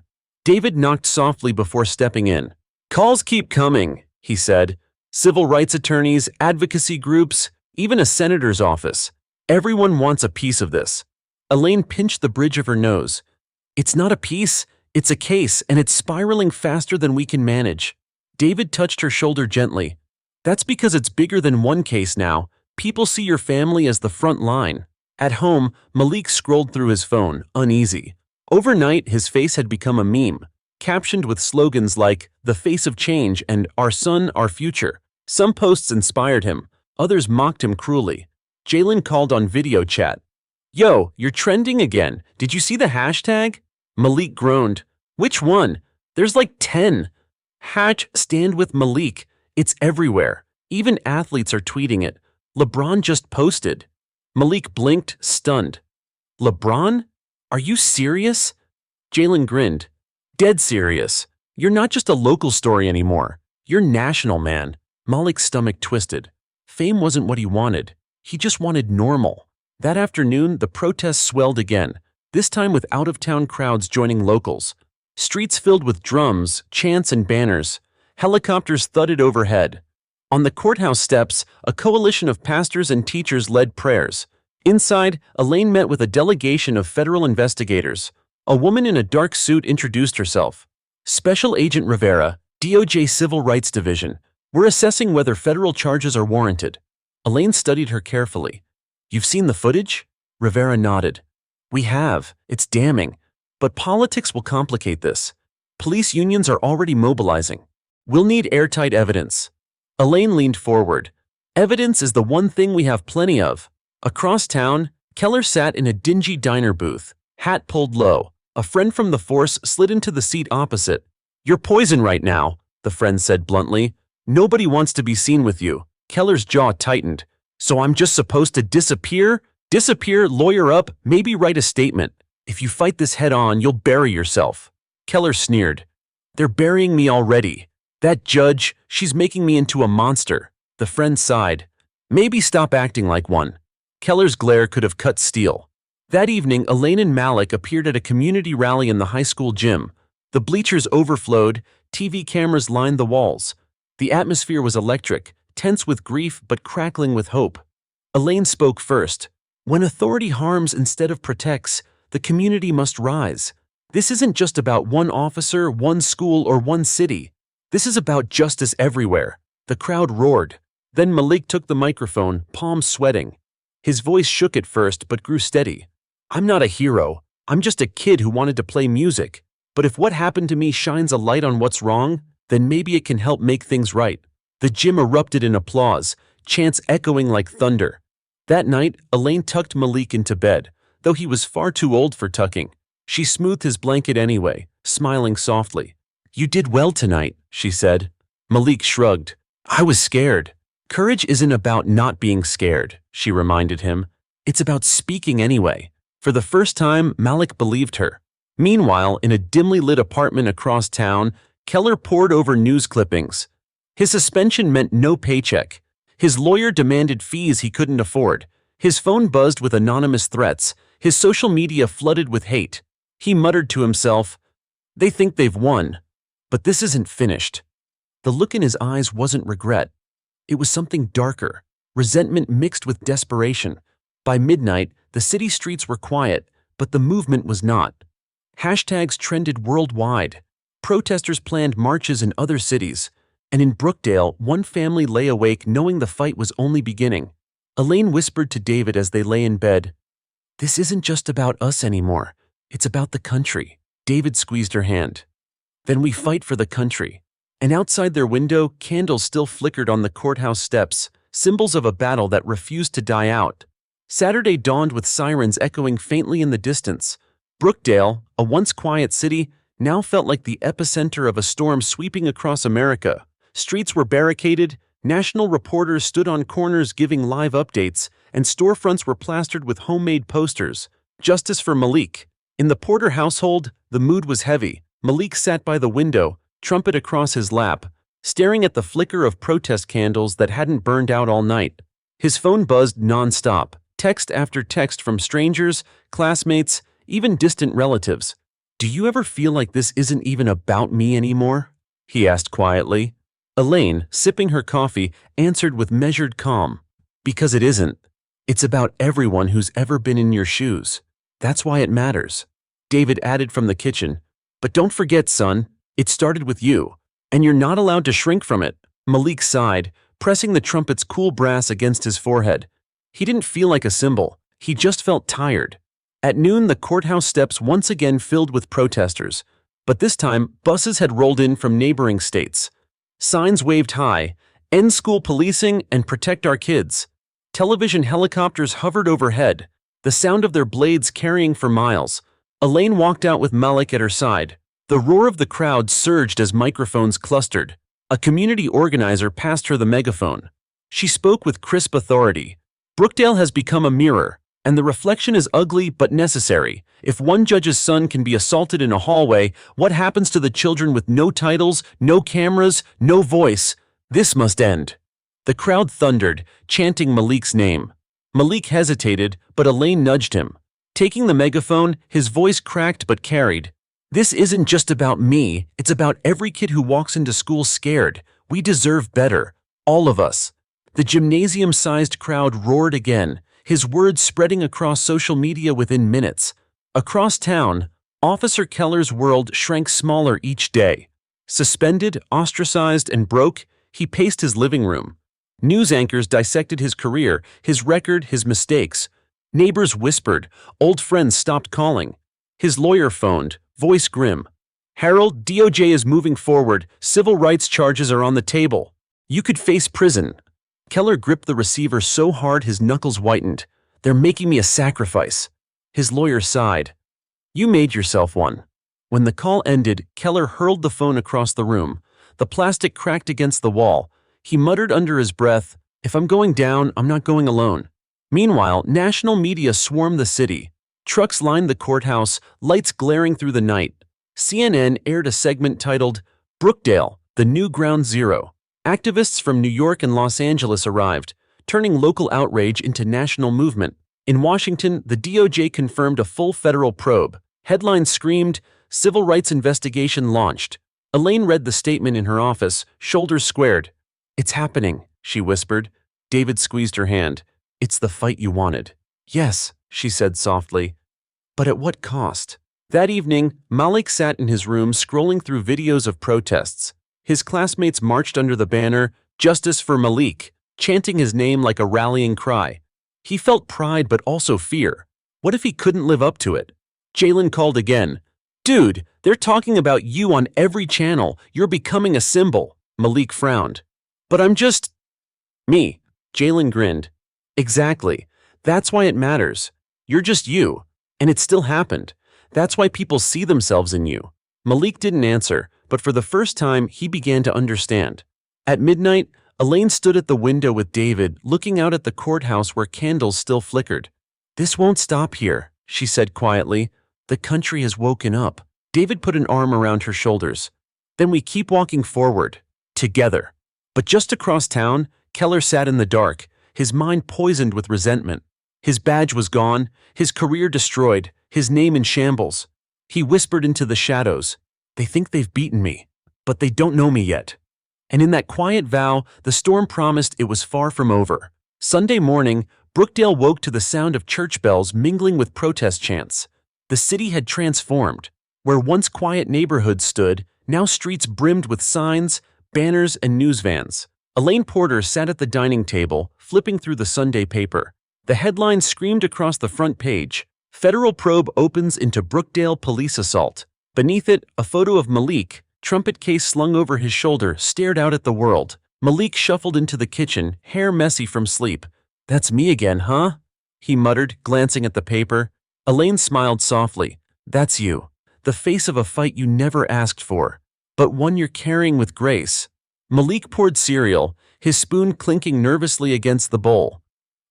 David knocked softly before stepping in. "Calls keep coming," he said. "Civil rights attorneys, advocacy groups, even a senator's office. Everyone wants a piece of this." Elaine pinched the bridge of her nose. "It's not a piece, it's a case, and it's spiraling faster than we can manage." David touched her shoulder gently. "That's because it's bigger than one case now. People see your family as the front line." At home, Malik scrolled through his phone, uneasy. Overnight, his face had become a meme, captioned with slogans like, "The face of change" and "Our son, our future." Some posts inspired him, others mocked him cruelly. Jalen called on video chat. "Yo, you're trending again. Did you see the hashtag?" Malik groaned. "Which one? There's like 10. #Stand with Malik. It's everywhere. Even athletes are tweeting it. LeBron just posted." Malik blinked, stunned. "LeBron? Are you serious?" Jalen grinned. "Dead serious. You're not just a local story anymore. You're national, man." Malik's stomach twisted. Fame wasn't what he wanted. He just wanted normal. That afternoon, the protests swelled again, this time with out-of-town crowds joining locals. Streets filled with drums, chants, and banners. Helicopters thudded overhead. On the courthouse steps, a coalition of pastors and teachers led prayers. Inside, Elaine met with a delegation of federal investigators. A woman in a dark suit introduced herself. "Special Agent Rivera, DOJ Civil Rights Division. We're assessing whether federal charges are warranted." Elaine studied her carefully. You've seen the footage? Rivera nodded. We have. It's damning. But politics will complicate this. Police unions are already mobilizing. We'll need airtight evidence. Elaine leaned forward. Evidence is the one thing we have plenty of. Across town, Keller sat in a dingy diner booth, hat pulled low. A friend from the force slid into the seat opposite. You're poison right now, the friend said bluntly. Nobody wants to be seen with you. Keller's jaw tightened. So I'm just supposed to disappear? Disappear, lawyer up, maybe write a statement. If you fight this head on, you'll bury yourself. Keller sneered. They're burying me already. That judge, she's making me into a monster. The friend sighed. Maybe stop acting like one. Keller's glare could have cut steel. That evening, Elaine and Malik appeared at a community rally in the high school gym. The bleachers overflowed, TV cameras lined the walls. The atmosphere was electric, tense with grief but crackling with hope. Elaine spoke first. When authority harms instead of protects, the community must rise. This isn't just about one officer, one school, or one city. This is about justice everywhere. The crowd roared. Then Malik took the microphone, palms sweating. His voice shook at first but grew steady. I'm not a hero. I'm just a kid who wanted to play music. But if what happened to me shines a light on what's wrong, then maybe it can help make things right. The gym erupted in applause, chants echoing like thunder. That night, Elaine tucked Malik into bed, though he was far too old for tucking. She smoothed his blanket anyway, smiling softly. You did well tonight, she said. Malik shrugged. I was scared. Courage isn't about not being scared, she reminded him. It's about speaking anyway. For the first time, Malik believed her. Meanwhile, in a dimly lit apartment across town, Keller pored over news clippings. His suspension meant no paycheck. His lawyer demanded fees he couldn't afford. His phone buzzed with anonymous threats. His social media flooded with hate. He muttered to himself, they think they've won. But this isn't finished. The look in his eyes wasn't regret. It was something darker, resentment mixed with desperation. By midnight, the city streets were quiet, but the movement was not. Hashtags trended worldwide. Protesters planned marches in other cities. And in Brookdale, one family lay awake knowing the fight was only beginning. Elaine whispered to David as they lay in bed, This isn't just about us anymore. It's about the country. David squeezed her hand. Then we fight for the country. And outside their window, candles still flickered on the courthouse steps, symbols of a battle that refused to die out. Saturday dawned with sirens echoing faintly in the distance. Brookdale, a once quiet city, now felt like the epicenter of a storm sweeping across America. Streets were barricaded, national reporters stood on corners giving live updates, and storefronts were plastered with homemade posters. Justice for Malik. In the Porter household, the mood was heavy. Malik sat by the window, trumpet across his lap, staring at the flicker of protest candles that hadn't burned out all night. His phone buzzed nonstop, text after text from strangers, classmates, even distant relatives. Do you ever feel like this isn't even about me anymore? He asked quietly. Elaine, sipping her coffee, answered with measured calm. Because it isn't. It's about everyone who's ever been in your shoes. That's why it matters. David added from the kitchen. But don't forget, son, it started with you. And you're not allowed to shrink from it. Malik sighed, pressing the trumpet's cool brass against his forehead. He didn't feel like a symbol. He just felt tired. At noon, the courthouse steps once again filled with protesters. But this time, buses had rolled in from neighboring states. Signs waved high, end school policing and protect our kids. Television helicopters hovered overhead, the sound of their blades carrying for miles. Elaine walked out with Malik at her side. The roar of the crowd surged as microphones clustered. A community organizer passed her the megaphone. She spoke with crisp authority. Brookdale has become a mirror, and the reflection is ugly but necessary. If one judge's son can be assaulted in a hallway, what happens to the children with no titles, no cameras, no voice? This must end. The crowd thundered, chanting Malik's name. Malik hesitated, but Elaine nudged him. Taking the megaphone, his voice cracked but carried. This isn't just about me, it's about every kid who walks into school scared. We deserve better. All of us. The gymnasium-sized crowd roared again, his words spreading across social media within minutes. Across town, Officer Keller's world shrank smaller each day. Suspended, ostracized, and broke, he paced his living room. News anchors dissected his career, his record, his mistakes. Neighbors whispered, old friends stopped calling. His lawyer phoned, voice grim. Harold, DOJ is moving forward, civil rights charges are on the table. You could face prison. Keller gripped the receiver so hard his knuckles whitened. They're making me a sacrifice. His lawyer sighed. You made yourself one. When the call ended, Keller hurled the phone across the room. The plastic cracked against the wall. He muttered under his breath, if I'm going down, I'm not going alone. Meanwhile, national media swarmed the city. Trucks lined the courthouse, lights glaring through the night. CNN aired a segment titled, Brookdale, the New Ground Zero. Activists from New York and Los Angeles arrived, turning local outrage into national movement. In Washington, the DOJ confirmed a full federal probe. Headlines screamed, Civil rights investigation launched. Elaine read the statement in her office, shoulders squared. It's happening, she whispered. David squeezed her hand. It's the fight you wanted. Yes, she said softly. But at what cost? That evening, Malik sat in his room scrolling through videos of protests. His classmates marched under the banner, Justice for Malik, chanting his name like a rallying cry. He felt pride but also fear. What if he couldn't live up to it? Jalen called again. Dude, they're talking about you on every channel. You're becoming a symbol. Malik frowned. But I'm just… me. Jalen grinned. Exactly. That's why it matters. You're just you. And it still happened. That's why people see themselves in you. Malik didn't answer, but for the first time, he began to understand. At midnight, Elaine stood at the window with David, looking out at the courthouse where candles still flickered. This won't stop here, she said quietly. The country has woken up. David put an arm around her shoulders. Then we keep walking forward. Together. But just across town, Keller sat in the dark, his mind poisoned with resentment. His badge was gone, his career destroyed, his name in shambles. He whispered into the shadows. They think they've beaten me, but they don't know me yet. And in that quiet vow, the storm promised it was far from over. Sunday morning, Brookdale woke to the sound of church bells mingling with protest chants. The city had transformed. Where once quiet neighborhoods stood, now streets brimmed with signs, banners, and news vans. Elaine Porter sat at the dining table, flipping through the Sunday paper. The headline screamed across the front page, Federal probe opens into Brookdale police assault. Beneath it, a photo of Malik, trumpet case slung over his shoulder, stared out at the world. Malik shuffled into the kitchen, hair messy from sleep. That's me again, huh? He muttered, glancing at the paper. Elaine smiled softly. That's you. The face of a fight you never asked for, but one you're carrying with grace. Malik poured cereal, his spoon clinking nervously against the bowl.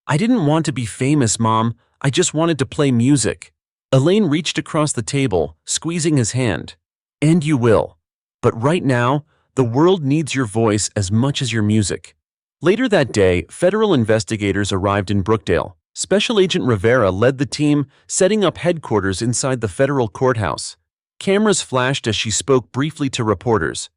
I didn't want to be famous, Mom. I just wanted to play music. Elaine reached across the table, squeezing his hand. And you will. But right now, the world needs your voice as much as your music. Later that day, federal investigators arrived in Brookdale. Special Agent Rivera led the team, setting up headquarters inside the federal courthouse. Cameras flashed as she spoke briefly to reporters.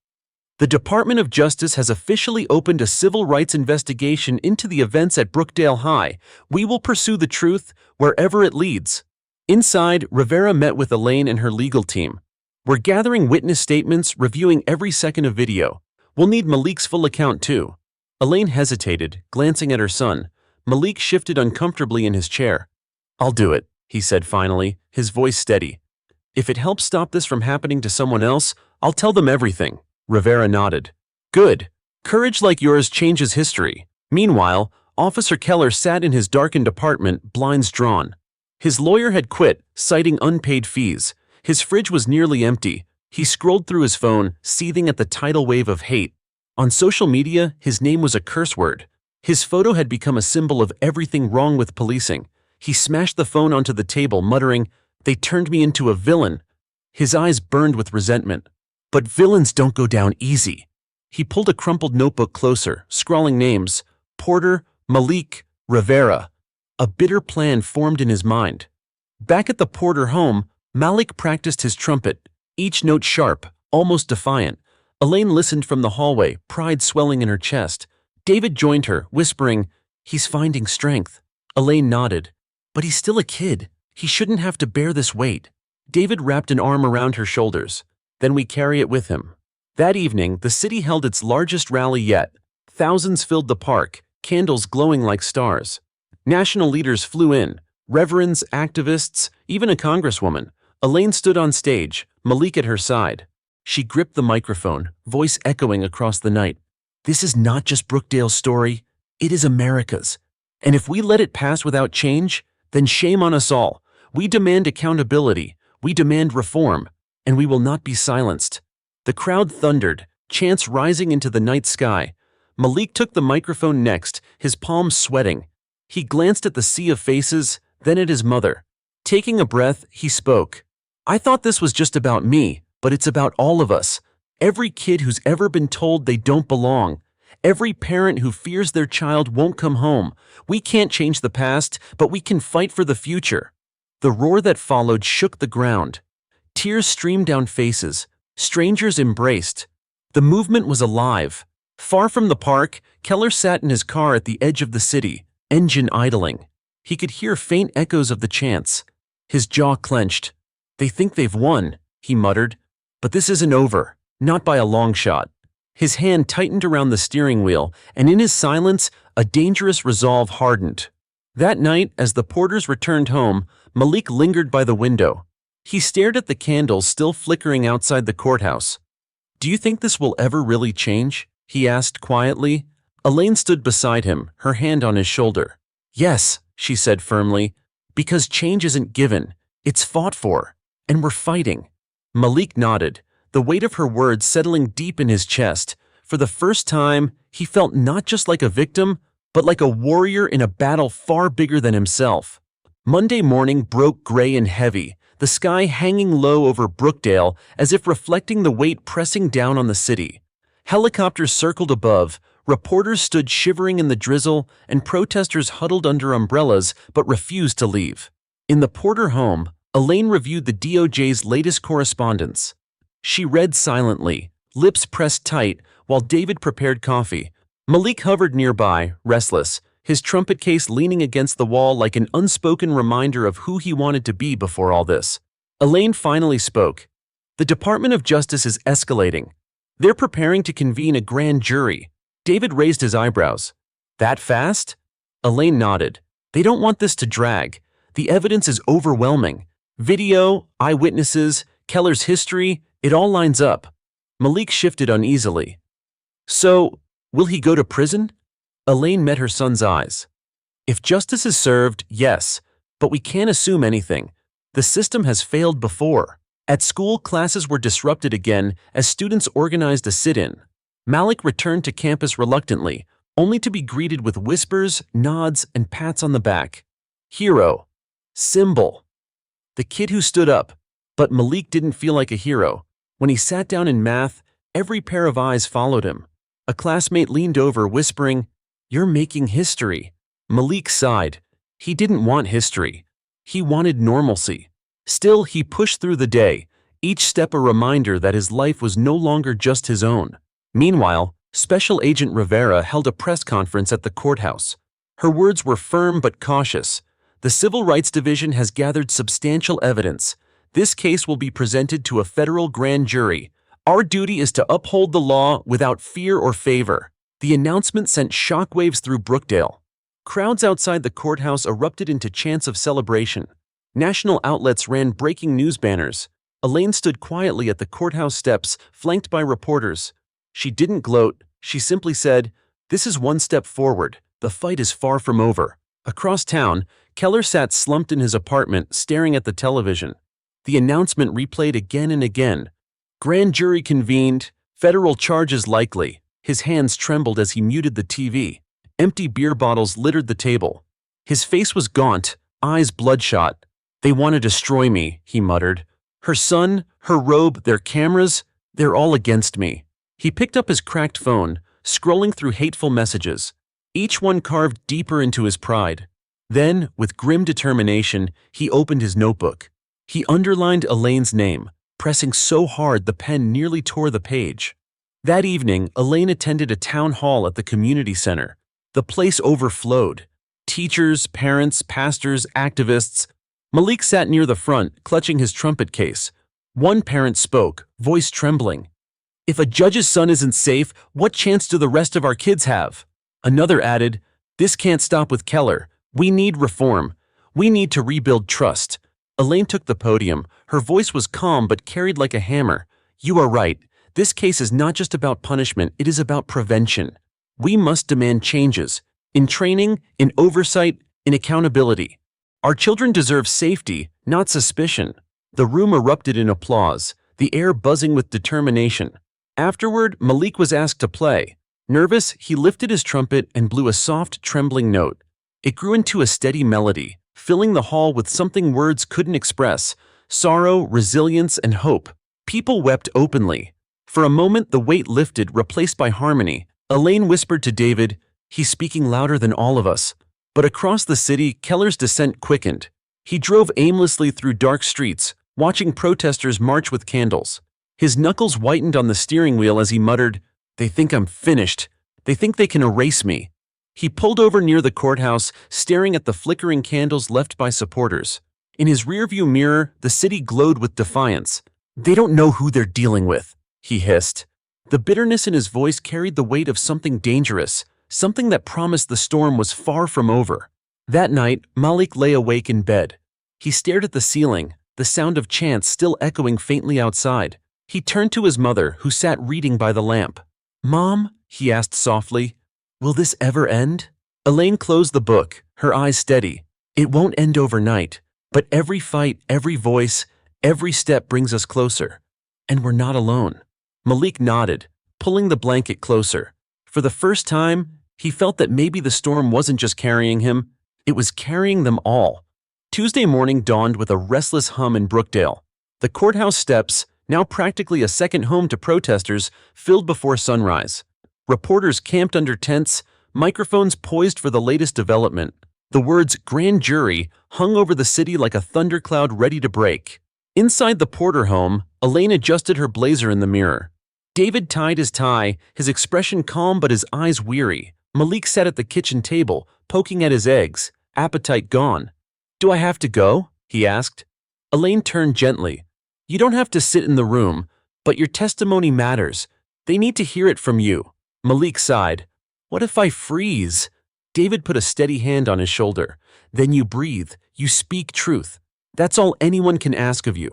The Department of Justice has officially opened a civil rights investigation into the events at Brookdale High. We will pursue the truth wherever it leads. Inside, Rivera met with Elaine and her legal team. We're gathering witness statements, reviewing every second of video. We'll need Malik's full account too. Elaine hesitated, glancing at her son. Malik shifted uncomfortably in his chair. I'll do it, he said finally, his voice steady. If it helps stop this from happening to someone else, I'll tell them everything. Rivera nodded. Good. Courage like yours changes history. Meanwhile, Officer Keller sat in his darkened apartment, blinds drawn. His lawyer had quit, citing unpaid fees. His fridge was nearly empty. He scrolled through his phone, seething at the tidal wave of hate. On social media, his name was a curse word. His photo had become a symbol of everything wrong with policing. He smashed the phone onto the table, muttering, "They turned me into a villain." His eyes burned with resentment. But villains don't go down easy. He pulled a crumpled notebook closer, scrawling names, Porter, Malik, Rivera. A bitter plan formed in his mind. Back at the Porter home, Malik practiced his trumpet, each note sharp, almost defiant. Elaine listened from the hallway, pride swelling in her chest. David joined her, whispering, "He's finding strength." Elaine nodded. But he's still a kid. He shouldn't have to bear this weight. David wrapped an arm around her shoulders. Then we carry it with him. That evening, the city held its largest rally yet. Thousands filled the park, candles glowing like stars. National leaders flew in, reverends, activists, even a congresswoman. Elaine stood on stage, Malik at her side. She gripped the microphone, voice echoing across the night. This is not just Brookdale's story, it is America's. And if we let it pass without change, then shame on us all. We demand accountability, we demand reform, and we will not be silenced. The crowd thundered, chants rising into the night sky. Malik took the microphone next, his palms sweating. He glanced at the sea of faces, then at his mother. Taking a breath, he spoke. I thought this was just about me, but it's about all of us. Every kid who's ever been told they don't belong. Every parent who fears their child won't come home. We can't change the past, but we can fight for the future. The roar that followed shook the ground. Tears streamed down faces. Strangers embraced. The movement was alive. Far from the park, Keller sat in his car at the edge of the city, engine idling. He could hear faint echoes of the chants. His jaw clenched. They think they've won, he muttered. But this isn't over, not by a long shot. His hand tightened around the steering wheel, and in his silence, a dangerous resolve hardened. That night, as the Porters returned home, Malik lingered by the window. He stared at the candles still flickering outside the courthouse. Do you think this will ever really change? He asked quietly. Elaine stood beside him, her hand on his shoulder. Yes, she said firmly, because change isn't given, it's fought for, and we're fighting. Malik nodded, the weight of her words settling deep in his chest. For the first time, he felt not just like a victim, but like a warrior in a battle far bigger than himself. Monday morning broke gray and heavy, the sky hanging low over Brookdale as if reflecting the weight pressing down on the city. Helicopters circled above, reporters stood shivering in the drizzle, and protesters huddled under umbrellas but refused to leave. In the Porter home, Elaine reviewed the DOJ's latest correspondence. She read silently, lips pressed tight, while David prepared coffee. Malik hovered nearby, restless, his trumpet case leaning against the wall like an unspoken reminder of who he wanted to be before all this. Elaine finally spoke. The Department of Justice is escalating. They're preparing to convene a grand jury. David raised his eyebrows. That fast? Elaine nodded. They don't want this to drag. The evidence is overwhelming. Video, eyewitnesses, Keller's history, it all lines up. Malik shifted uneasily. So, will he go to prison? Elaine met her son's eyes. If justice is served, yes, but we can't assume anything. The system has failed before. At school, classes were disrupted again as students organized a sit-in. Malik returned to campus reluctantly, only to be greeted with whispers, nods, and pats on the back. Hero. Symbol. The kid who stood up. But Malik didn't feel like a hero. When he sat down in math, every pair of eyes followed him. A classmate leaned over, whispering, "You're making history." Malik sighed. He didn't want history. He wanted normalcy. Still, he pushed through the day, each step a reminder that his life was no longer just his own. Meanwhile, Special Agent Rivera held a press conference at the courthouse. Her words were firm but cautious. The Civil Rights Division has gathered substantial evidence. This case will be presented to a federal grand jury. Our duty is to uphold the law without fear or favor. The announcement sent shockwaves through Brookdale. Crowds outside the courthouse erupted into chants of celebration. National outlets ran breaking news banners. Elaine stood quietly at the courthouse steps, flanked by reporters. She didn't gloat. She simply said, "This is one step forward. The fight is far from over." Across town, Keller sat slumped in his apartment, staring at the television. The announcement replayed again and again. Grand jury convened, federal charges likely. His hands trembled as he muted the TV. Empty beer bottles littered the table. His face was gaunt, eyes bloodshot. "They want to destroy me," he muttered. "Her son, her robe, their cameras, they're all against me." He picked up his cracked phone, scrolling through hateful messages, each one carved deeper into his pride. Then, with grim determination, he opened his notebook. He underlined Elaine's name, pressing so hard the pen nearly tore the page. That evening, Elaine attended a town hall at the community center. The place overflowed. Teachers, parents, pastors, activists. Malik sat near the front, clutching his trumpet case. One parent spoke, voice trembling. If a judge's son isn't safe, what chance do the rest of our kids have? Another added, this can't stop with Keller. We need reform. We need to rebuild trust. Elaine took the podium. Her voice was calm but carried like a hammer. You are right. This case is not just about punishment, it is about prevention. We must demand changes. In training, in oversight, in accountability. Our children deserve safety, not suspicion. The room erupted in applause, the air buzzing with determination. Afterward, Malik was asked to play. Nervous, he lifted his trumpet and blew a soft, trembling note. It grew into a steady melody, filling the hall with something words couldn't express: sorrow, resilience, and hope. People wept openly. For a moment, the weight lifted, replaced by harmony. Elaine whispered to David, he's speaking louder than all of us. But across the city, Keller's descent quickened. He drove aimlessly through dark streets, watching protesters march with candles. His knuckles whitened on the steering wheel as he muttered, they think I'm finished. They think they can erase me. He pulled over near the courthouse, staring at the flickering candles left by supporters. In his rearview mirror, the city glowed with defiance. They don't know who they're dealing with, he hissed. The bitterness in his voice carried the weight of something dangerous, something that promised the storm was far from over. That night, Malik lay awake in bed. He stared at the ceiling, the sound of chants still echoing faintly outside. He turned to his mother, who sat reading by the lamp. Mom, he asked softly, will this ever end? Elaine closed the book, her eyes steady. It won't end overnight, but every fight, every voice, every step brings us closer. And we're not alone. Malik nodded, pulling the blanket closer. For the first time, he felt that maybe the storm wasn't just carrying him, it was carrying them all. Tuesday morning dawned with a restless hum in Brookdale. The courthouse steps, now practically a second home to protesters, filled before sunrise. Reporters camped under tents, microphones poised for the latest development. The words grand jury hung over the city like a thundercloud ready to break. Inside the Porter home, Elaine adjusted her blazer in the mirror. David tied his tie, his expression calm but his eyes weary. Malik sat at the kitchen table, poking at his eggs, appetite gone. Do I have to go? He asked. Elaine turned gently. You don't have to sit in the room, but your testimony matters. They need to hear it from you. Malik sighed. What if I freeze? David put a steady hand on his shoulder. Then you breathe, you speak truth. That's all anyone can ask of you.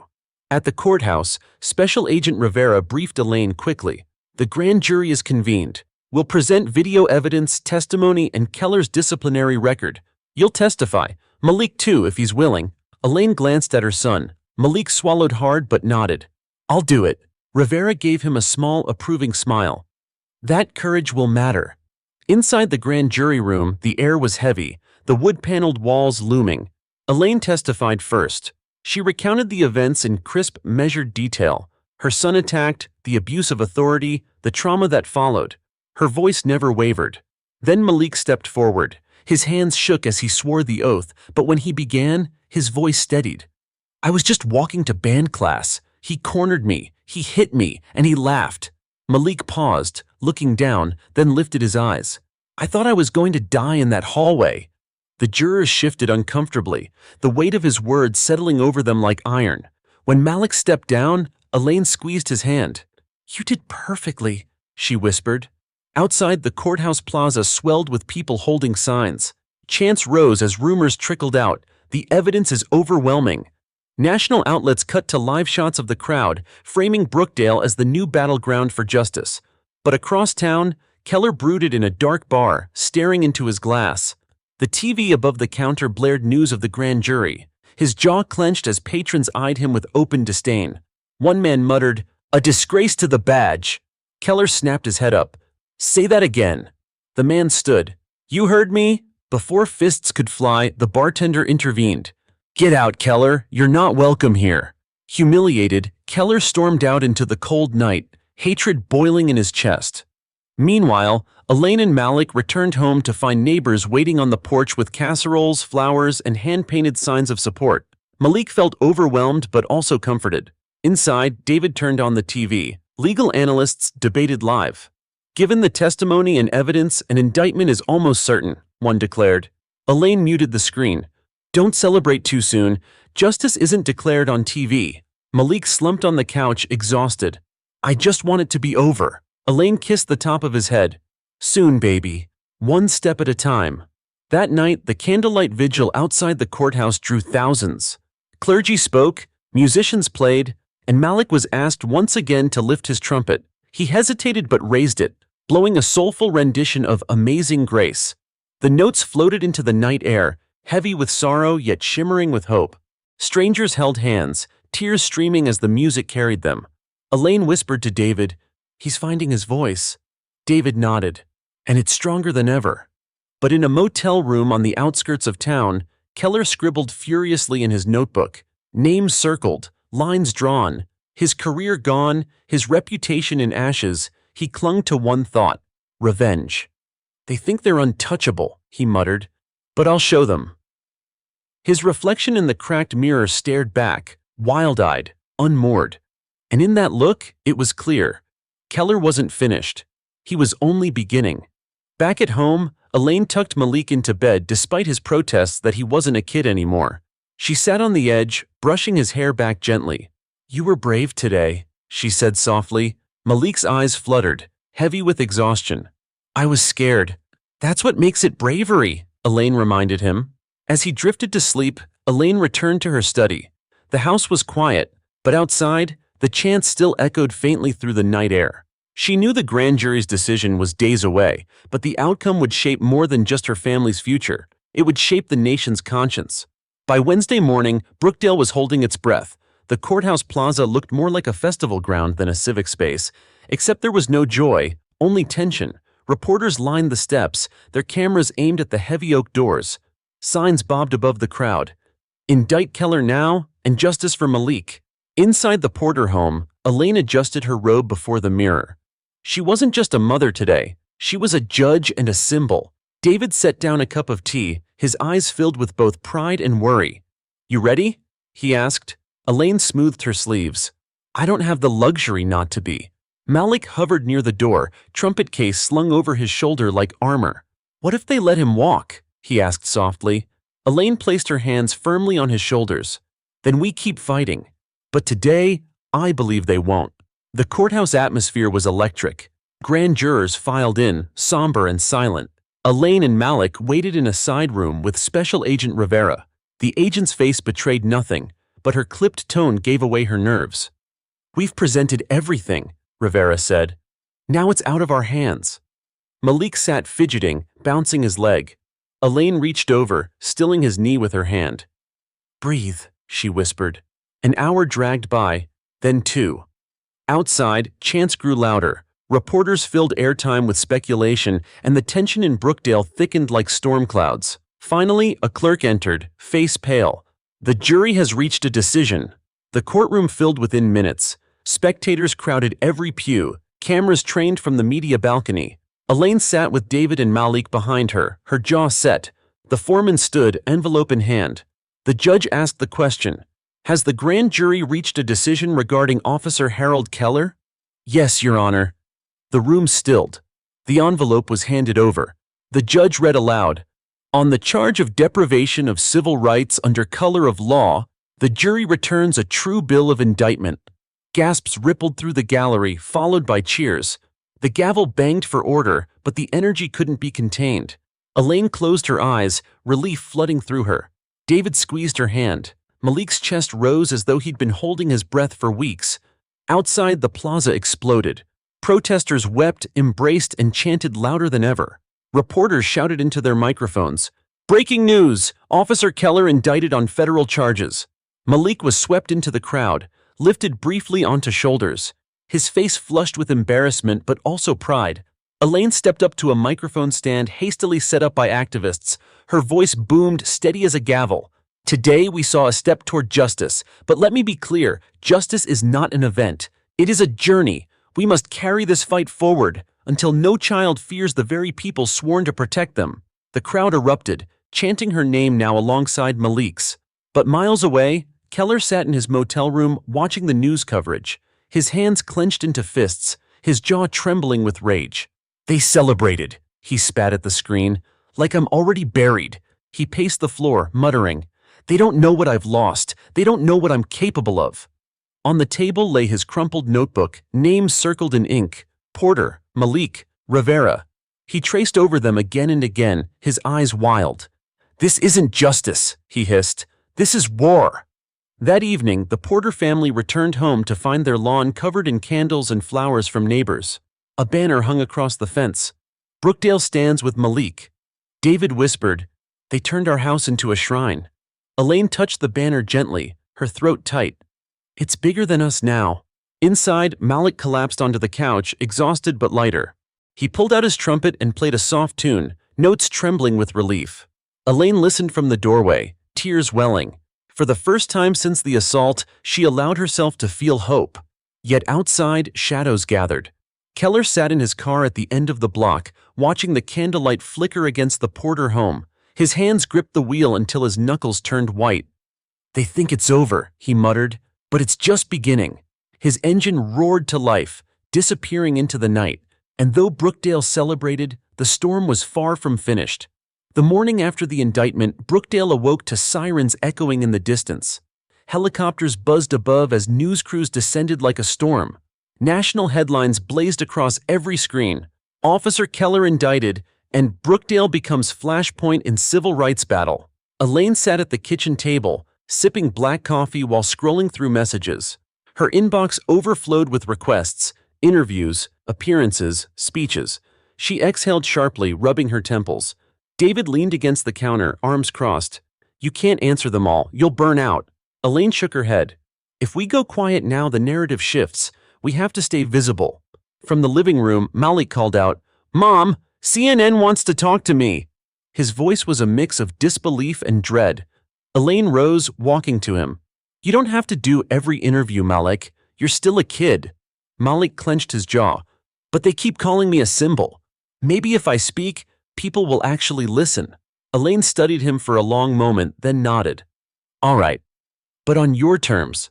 At the courthouse, Special Agent Rivera briefed Elaine quickly. The grand jury is convened. We'll present video evidence, testimony, and Keller's disciplinary record. You'll testify. Malik too, if he's willing. Elaine glanced at her son. Malik swallowed hard but nodded. I'll do it. Rivera gave him a small, approving smile. That courage will matter. Inside the grand jury room, the air was heavy, the wood-paneled walls looming. Elaine testified first. She recounted the events in crisp, measured detail. Her son attacked, the abuse of authority, the trauma that followed. Her voice never wavered. Then Malik stepped forward. His hands shook as he swore the oath, but when he began, his voice steadied. I was just walking to band class. He cornered me, he hit me, and he laughed. Malik paused, looking down, then lifted his eyes. I thought I was going to die in that hallway. The jurors shifted uncomfortably, the weight of his words settling over them like iron. When Malik stepped down, Elaine squeezed his hand. You did perfectly, she whispered. Outside, the courthouse plaza swelled with people holding signs. Chants rose as rumors trickled out. The evidence is overwhelming. National outlets cut to live shots of the crowd, framing Brookdale as the new battleground for justice. But across town, Keller brooded in a dark bar, staring into his glass. The TV above the counter blared news of the grand jury. His jaw clenched as patrons eyed him with open disdain. One man muttered, "A disgrace to the badge." Keller snapped his head up. "Say that again." The man stood. "You heard me?" Before fists could fly, the bartender intervened. "Get out, Keller. You're not welcome here." Humiliated, Keller stormed out into the cold night, hatred boiling in his chest. Meanwhile, Elaine and Malik returned home to find neighbors waiting on the porch with casseroles, flowers, and hand-painted signs of support. Malik felt overwhelmed but also comforted. Inside, David turned on the TV. Legal analysts debated live. Given the testimony and evidence, an indictment is almost certain, one declared. Elaine muted the screen. Don't celebrate too soon. Justice isn't declared on TV. Malik slumped on the couch, exhausted. I just want it to be over. Elaine kissed the top of his head. Soon, baby. One step at a time. That night, the candlelight vigil outside the courthouse drew thousands. Clergy spoke, musicians played, and Malik was asked once again to lift his trumpet. He hesitated but raised it, blowing a soulful rendition of Amazing Grace. The notes floated into the night air, heavy with sorrow yet shimmering with hope. Strangers held hands, tears streaming as the music carried them. Elaine whispered to David, "He's finding his voice." David nodded. "And it's stronger than ever." But in a motel room on the outskirts of town, Keller scribbled furiously in his notebook. Names circled, lines drawn. His career gone, his reputation in ashes, he clung to one thought: revenge. "They think they're untouchable," he muttered, "but I'll show them." His reflection in the cracked mirror stared back, wild-eyed, unmoored. And in that look, it was clear. Keller wasn't finished. He was only beginning. Back at home, Elaine tucked Malik into bed despite his protests that he wasn't a kid anymore. She sat on the edge, brushing his hair back gently. "You were brave today," she said softly. Malik's eyes fluttered, heavy with exhaustion. "I was scared." "That's what makes it bravery," Elaine reminded him. As he drifted to sleep, Elaine returned to her study. The house was quiet, but outside, the chant still echoed faintly through the night air. She knew the grand jury's decision was days away, but the outcome would shape more than just her family's future. It would shape the nation's conscience. By Wednesday morning, Brookdale was holding its breath. The courthouse plaza looked more like a festival ground than a civic space, except there was no joy, only tension. Reporters lined the steps, their cameras aimed at the heavy oak doors. Signs bobbed above the crowd. "Indict Keller now, and justice for Malik." Inside the Porter home, Elaine adjusted her robe before the mirror. She wasn't just a mother today, she was a judge and a symbol. David set down a cup of tea, his eyes filled with both pride and worry. "You ready?" he asked. Elaine smoothed her sleeves. "I don't have the luxury not to be." Malik hovered near the door, trumpet case slung over his shoulder like armor. "What if they let him walk?" he asked softly. Elaine placed her hands firmly on his shoulders. "Then we keep fighting. But today, I believe they won't." The courthouse atmosphere was electric. Grand jurors filed in, somber and silent. Elaine and Malik waited in a side room with Special Agent Rivera. The agent's face betrayed nothing, but her clipped tone gave away her nerves. "We've presented everything," Rivera said. "Now it's out of our hands." Malik sat fidgeting, bouncing his leg. Elaine reached over, stilling his knee with her hand. "Breathe," she whispered. An hour dragged by, then two. Outside, chants grew louder. Reporters filled airtime with speculation, and the tension in Brookdale thickened like storm clouds. Finally, a clerk entered, face pale. "The jury has reached a decision." The courtroom filled within minutes. Spectators crowded every pew, cameras trained from the media balcony. Elaine sat with David and Malik behind her, her jaw set. The foreman stood, envelope in hand. The judge asked the question, "Has the grand jury reached a decision regarding Officer Harold Keller?" "Yes, Your Honor." The room stilled. The envelope was handed over. The judge read aloud, "On the charge of deprivation of civil rights under color of law, the jury returns a true bill of indictment." Gasps rippled through the gallery, followed by cheers. The gavel banged for order, but the energy couldn't be contained. Elaine closed her eyes, relief flooding through her. David squeezed her hand. Malik's chest rose as though he'd been holding his breath for weeks. Outside, the plaza exploded. Protesters wept, embraced, and chanted louder than ever. Reporters shouted into their microphones, "Breaking news! Officer Keller indicted on federal charges." Malik was swept into the crowd, lifted briefly onto shoulders. His face flushed with embarrassment but also pride. Elaine stepped up to a microphone stand hastily set up by activists. Her voice boomed, steady as a gavel. "Today we saw a step toward justice, but let me be clear, justice is not an event. It is a journey. We must carry this fight forward until no child fears the very people sworn to protect them." The crowd erupted, chanting her name now alongside Malik's. But miles away, Keller sat in his motel room watching the news coverage, his hands clenched into fists, his jaw trembling with rage. "They celebrated," he spat at the screen, "like I'm already buried." He paced the floor, muttering, "They don't know what I've lost. They don't know what I'm capable of." On the table lay his crumpled notebook, names circled in ink: Porter, Malik, Rivera. He traced over them again and again, his eyes wild. "This isn't justice," he hissed. "This is war." That evening, the Porter family returned home to find their lawn covered in candles and flowers from neighbors. A banner hung across the fence. "Brookdale stands with Malik." David whispered, "They turned our house into a shrine." Elaine touched the banner gently, her throat tight. "It's bigger than us now." Inside, Malik collapsed onto the couch, exhausted but lighter. He pulled out his trumpet and played a soft tune, notes trembling with relief. Elaine listened from the doorway, tears welling. For the first time since the assault, she allowed herself to feel hope. Yet outside, shadows gathered. Keller sat in his car at the end of the block, watching the candlelight flicker against the Porter home. His hands gripped the wheel until his knuckles turned white. "They think it's over," he muttered, "but it's just beginning." His engine roared to life, disappearing into the night, and though Brookdale celebrated, the storm was far from finished. The morning after the indictment, Brookdale awoke to sirens echoing in the distance. Helicopters buzzed above as news crews descended like a storm. National headlines blazed across every screen. "Officer Keller indicted," and "Brookdale becomes flashpoint in civil rights battle." Elaine sat at the kitchen table, sipping black coffee while scrolling through messages. Her inbox overflowed with requests, interviews, appearances, speeches. She exhaled sharply, rubbing her temples. David leaned against the counter, arms crossed. "You can't answer them all. You'll burn out." Elaine shook her head. "If we go quiet now, the narrative shifts. We have to stay visible." From the living room, Malik called out, "Mom, CNN wants to talk to me." His voice was a mix of disbelief and dread. Elaine rose, walking to him. "You don't have to do every interview, Malik. You're still a kid." Malik clenched his jaw. "But they keep calling me a symbol. Maybe if I speak, people will actually listen." Elaine studied him for a long moment, then nodded. "All right. But on your terms.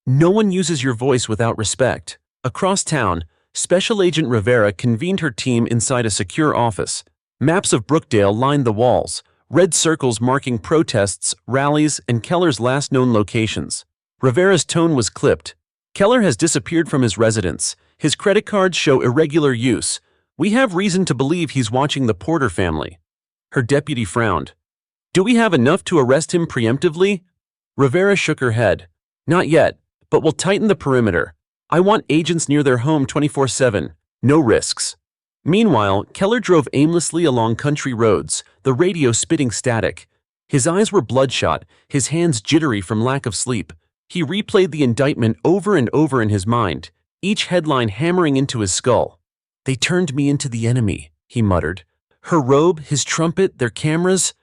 No one uses your voice without respect." Across town, Special Agent Rivera convened her team inside a secure office. Maps of Brookdale lined the walls, red circles marking protests, rallies, and Keller's last known locations. Rivera's tone was clipped. "Keller has disappeared from his residence. His credit cards show irregular use. We have reason to believe he's watching the Porter family." Her deputy frowned. "Do we have enough to arrest him preemptively?" Rivera shook her head. "Not yet, but we'll tighten the perimeter. I want agents near their home 24/7. No risks." Meanwhile, Keller drove aimlessly along country roads, the radio spitting static. His eyes were bloodshot, his hands jittery from lack of sleep. He replayed the indictment over and over in his mind, each headline hammering into his skull. "They turned me into the enemy," he muttered. "Her robe, his trumpet, their cameras.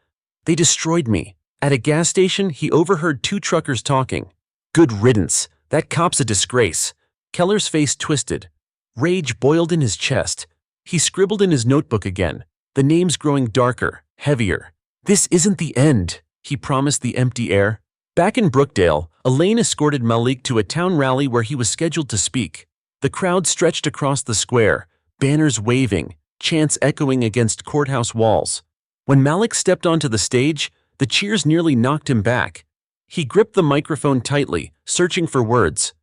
They destroyed me." At a gas station, he overheard two truckers talking. "Good riddance. That cop's a disgrace." Keller's face twisted. Rage boiled in his chest. He scribbled in his notebook again, the names growing darker, heavier. "This isn't the end," he promised the empty air. Back in Brookdale, Elaine escorted Malik to a town rally where he was scheduled to speak. The crowd stretched across the square, banners waving, chants echoing against courthouse walls. When Malik stepped onto the stage, the cheers nearly knocked him back. He gripped the microphone tightly, searching for words.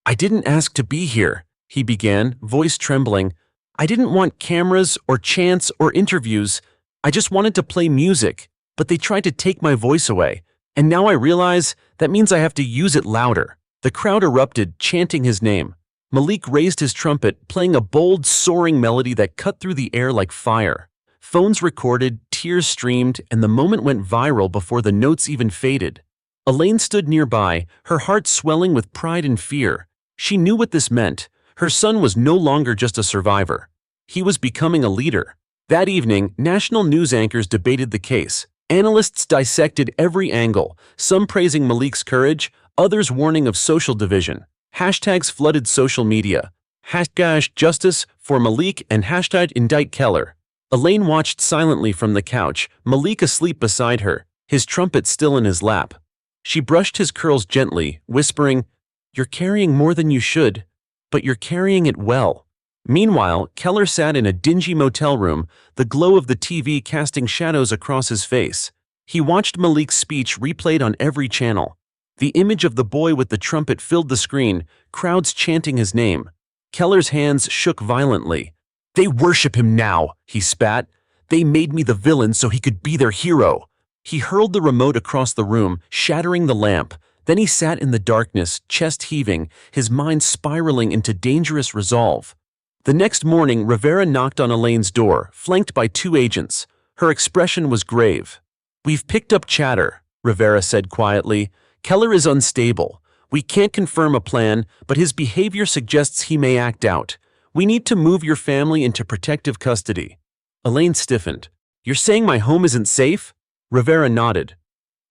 "I didn't ask to be here," he began, voice trembling. "I didn't want cameras or chants or interviews. I just wanted to play music, but they tried to take my voice away. And now I realize that means I have to use it louder." The crowd erupted, chanting his name. Malik raised his trumpet, playing a bold, soaring melody that cut through the air like fire. Phones recorded, tears streamed, and the moment went viral before the notes even faded. Elaine stood nearby, her heart swelling with pride and fear. She knew what this meant. Her son was no longer just a survivor. He was becoming a leader. That evening, national news anchors debated the case. Analysts dissected every angle, some praising Malik's courage, others warning of social division. Hashtags flooded social media. Hashtag justice for Malik and hashtag indict Keller. Elaine watched silently from the couch, Malik asleep beside her, his trumpet still in his lap. She brushed his curls gently, whispering, "You're carrying more than you should, but you're carrying it well." Meanwhile, Keller sat in a dingy motel room, the glow of the TV casting shadows across his face. He watched Malik's speech replayed on every channel. The image of the boy with the trumpet filled the screen, crowds chanting his name. Keller's hands shook violently. "They worship him now," he spat. "They made me the villain so he could be their hero." He hurled the remote across the room, shattering the lamp. Then he sat in the darkness, chest heaving, his mind spiraling into dangerous resolve. The next morning, Rivera knocked on Elaine's door, flanked by 2 agents. Her expression was grave. "We've picked up chatter," Rivera said quietly. "Keller is unstable. We can't confirm a plan, but his behavior suggests he may act out. We need to move your family into protective custody." Elaine stiffened. "You're saying my home isn't safe?" Rivera nodded.